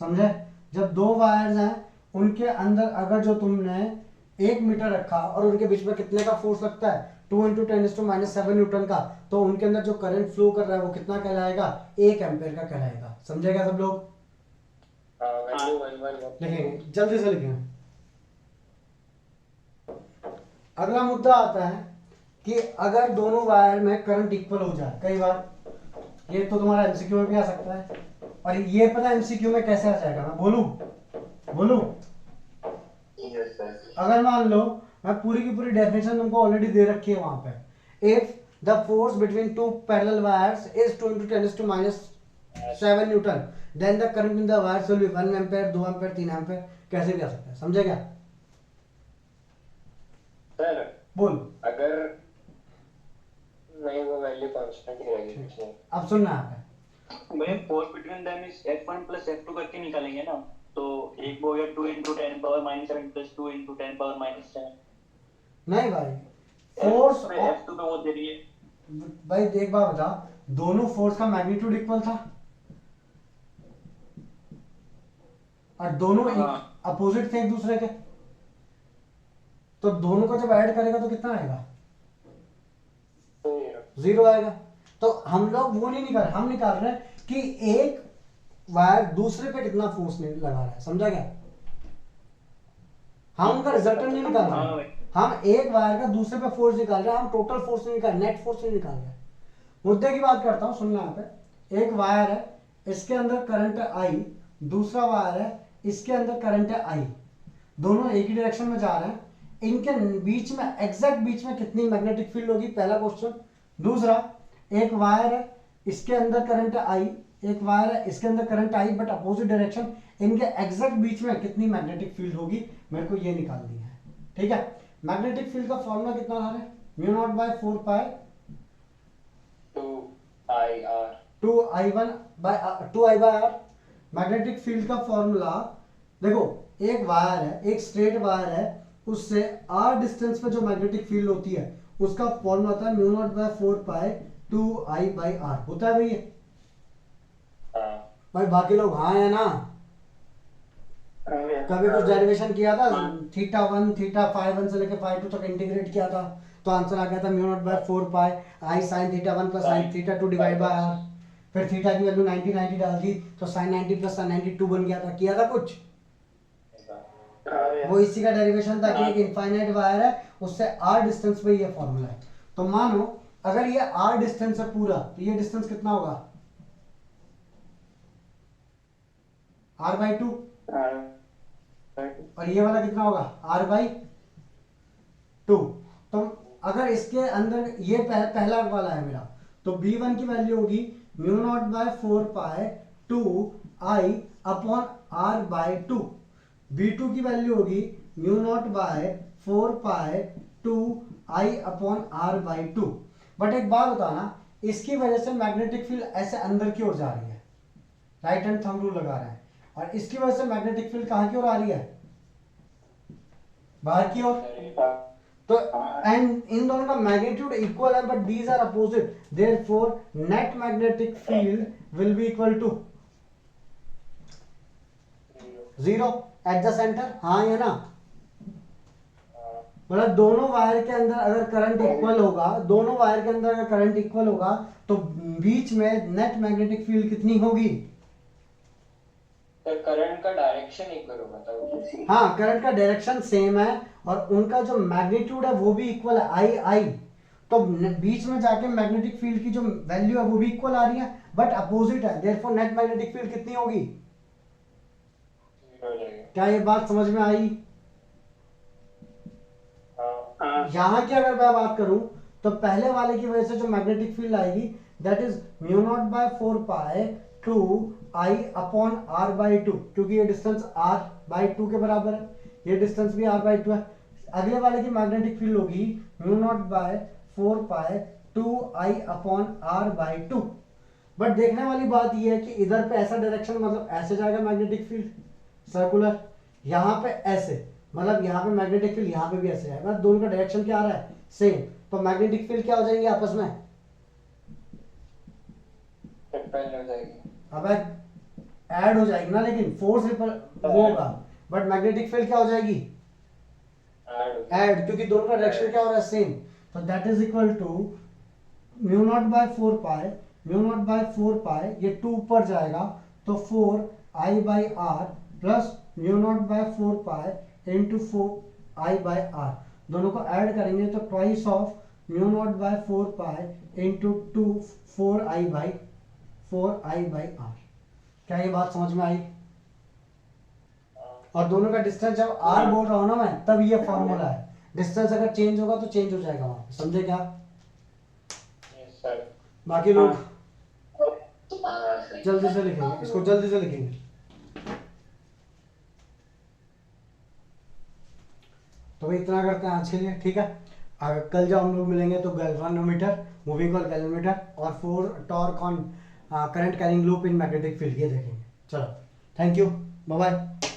समझे? जब दो वायर्स हैं, उनके अंदर अगर जो तुमने 1 मीटर रखा और उनके बीच में कितने का फोर्स लगता है, 2 × 10⁻⁷ न्यूटन का, तो उनके अंदर जो करंट फ्लो कर रहा है वो कितना कहलाएगा, 1 एम्पेयर का कहलाएगा। समझेगा सब लोग? वैल्यू 1 लिखेंगे, जल्दी से लिखेंगे। अगला मुद्दा आता है कि अगर दोनों वायर में करंट इक्वल हो जाए, कई बार ये तो तुम्हारा एमसीक्यू में भी आ सकता है, और ये पता है एमसीक्यू में कैसे आ जाएगा, मैं बोलूं? Yes sir. अगर मान लो मैं पूरी की पूरी डेफिनेशन तुमको ऑलरेडी दे रखी है वहां पे, if the force between two parallel wires is 2 × 10⁻⁷ newton, then the current in the wires will be 1 ampere, 2 ampere, 3 ampere, कैसे भी आ सकता है। समझे क्या? सर बोल। अगर नहीं, वो वैल्यू कांस्टेंट ही रहेगी। अब सुनना यहाँ पे, भाई force between them is F1 + F2 करके निकालेंगे ना, तो एक वो हो गया 2 × 10⁻⁷ + 2 × 10⁻⁷। नहीं भाई, फोर्स F2 पे वो दे रही है। भाई एक बात बता, दोनों फोर्स का मैग्नीट्यूड इक्वल था और दोनों अपोजिट थे एक दूसरे के, तो दोनों को जब ऐड करेगा तो कितना आएगा, 0 आएगा। तो हम लोग वो नहीं निकाल रहे, हम निकाल रहे हैं कि एक वायर दूसरे पे कितना फोर्स लगा रहा है। समझा क्या? हम उनका रिजल्टेंट नहीं निकाल रहे, हम एक वायर का दूसरे पे फोर्स निकाल रहे हैं, हम टोटल फोर्स नहीं निकाल, नेट फोर्स नहीं निकाल रहे। मुद्दे की बात करता हूं, सुनना यहाँ पे, एक वायर है, इसके अंदर करंट है आई, दूसरा वायर है, इसके अंदर करंट है आई, दोनों एक ही डायरेक्शन में जा रहे हैं, इनके बीच में एग्जैक्ट बीच में कितनी मैग्नेटिक फील्ड होगी, पहला क्वेश्चन। दूसरा, एक वायर है, इसके अंदर करंट है आई, एक वायर है, इसके अंदर current I but opposite direction, इनके एग्जैक्ट बीच में कितनी मैग्नेटिक फील्ड होगी, मेरे को ये निकालनी है। ठीक है? मैग्नेटिक फील्ड का फॉर्मूला कितना आ रहा है, μ0/4π 2I/r। मैग्नेटिक फील्ड का फॉर्मूला देखो, एक वायर है, एक स्ट्रेट वायर है, उससे r डिस्टेंस पे जो मैग्नेटिक फील्ड होती है उसका फॉर्मूला होता है μ0/4π 2I/r। होता है भाई? भाई बाकी लोग हाँ है ना? कभी कुछ डेरिवेशन किया था, θ1 θ1 से लेके φ2 तक इंटीग्रेट किया था, तो आंसर आ गया था μ0/4π I sin θ1 + sin θ2 divide by r। फिर थीटा की वैल्यू 90 डाल दी तो sin 90 + sin 92 बन गया था। किया था कुछ? वो इसी का डेरिवेशन था कि एक इनफाइनाइट वायर है, उससे r डिस्टेंस पे ये फॉर्मूला है। तो मानो अगर ये r डिस्टेंस है पूरा, तो ये डिस्टेंस कितना होगा, r/2, और ये वाला कितना होगा, r/2। तो अगर इसके अंदर ये पहला वाला है मेरा, तो b1 की वैल्यू होगी μ0/4π 2I/r are by to, V2 की वैल्यू होगी mu naught by 4 pi 2 I upon R by two. But एक बात बताना, इसकी वजह से मैग्नेटिक फील्ड ऐसे अंदर की ओर जा रही है, राइट हैंड थंब रूल लगा रहे हैं, और इसकी वजह से मैग्नेटिक फील्ड कहाँ की ओर आ रही है, बाहर की ओर। तो एंड इन दोनों का मैग्नीट्यूड इक्वल है, but these are opposite, therefore net magnetic field will be equal to 0 at the centre. हाँ या ना, मतलब दोनों वायर के अंदर अगर करंट इक्वल होगा, दोनों वायर के अंदर अगर करंट इक्वल होगा तो बीच में नेट मैग्नेटिक फील्ड कितनी होगी, तो करंट का डायरेक्शन इक्वल होगा तब। हाँ करंट का डायरेक्शन सेम है और उनका जो मैग्नीट्यूड है वो भी इक्वल है, आई आई, तो बीच में जाके मैग्नेटिक फील्ड की जो वैल्यू है वो भी इक्वल आ रही है, बट अपोजिट है, देयरफॉर नेट मैग्नेटिक फील्ड कितनी होगी। क्या ये बात समझ में आई। यहां की अगर मैं बात करूं तो पहले वाले की वजह से जो मैग्नेटिक फील्ड आएगी that is mu naught by 4 pi 2 I upon R by two, क्योंकि ये डिस्टेंस आर बाई टू के बराबर है, ये डिस्टेंस भी आर बाई टू है। अगले वाले की मैग्नेटिक फील्ड होगी mu naught by 4 pi 2 I upon R by two. But देखने वाली बात ये है कि इधर पे ऐसा डायरेक्शन, मतलब ऐसे जाएगा मैग्नेटिक फील्ड सर्कुलर, यहाँ पे ऐसे, मतलब यहाँ पे मैग्नेटिक फील्ड यहाँ पे भी ऐसे है, मतलब दोनों का डायरेक्शन क्या आ रहा है सेम, तो मैग्नेटिक फील्ड क्या हो जाएंगे आपस में, रिपेल हो जाएगी। अब ऐड हो जाएगी ना, लेकिन फोर्स रिपेल वो होगा, बट मैग्नेटिक फील्ड क्या हो जाएगी ऐड, क्योंकि दोनों का डायरेक्शन क्या हो रहा है सेम। तो that is equal to mu naught by 4 pi, mu naught by 4 pi, ये 2 ऊपर जाएगा तो 4 I by R plus mu naught by 4 pi into 4 I by R, दोनों को ऐड करेंगे तो twice of mu naught by 4 pi into 2 4 I by R. क्या ये बात समझ में आई। और दोनों का डिस्टेंस जब आर बोल रहा हूं ना मैं, तब ये फॉर्मूला है, डिस्टेंस अगर चेंज होगा तो चेंज हो जाएगा वहां पे, समझे क्या। बाकी लोग जल्दी से लिखेंगे इसको, जल्दी से लिखेंगे। तो भाई इतना करते हैं आज के लिए, ठीक है। अगर कल जब हम लोग मिलेंगे तो गैल्वानोमीटर, मूविंग कॉइल गैल्वानोमीटर और 4 torque on current carrying loop in magnetic field ये देखेंगे। चलो थैंक यू, बाय बाय।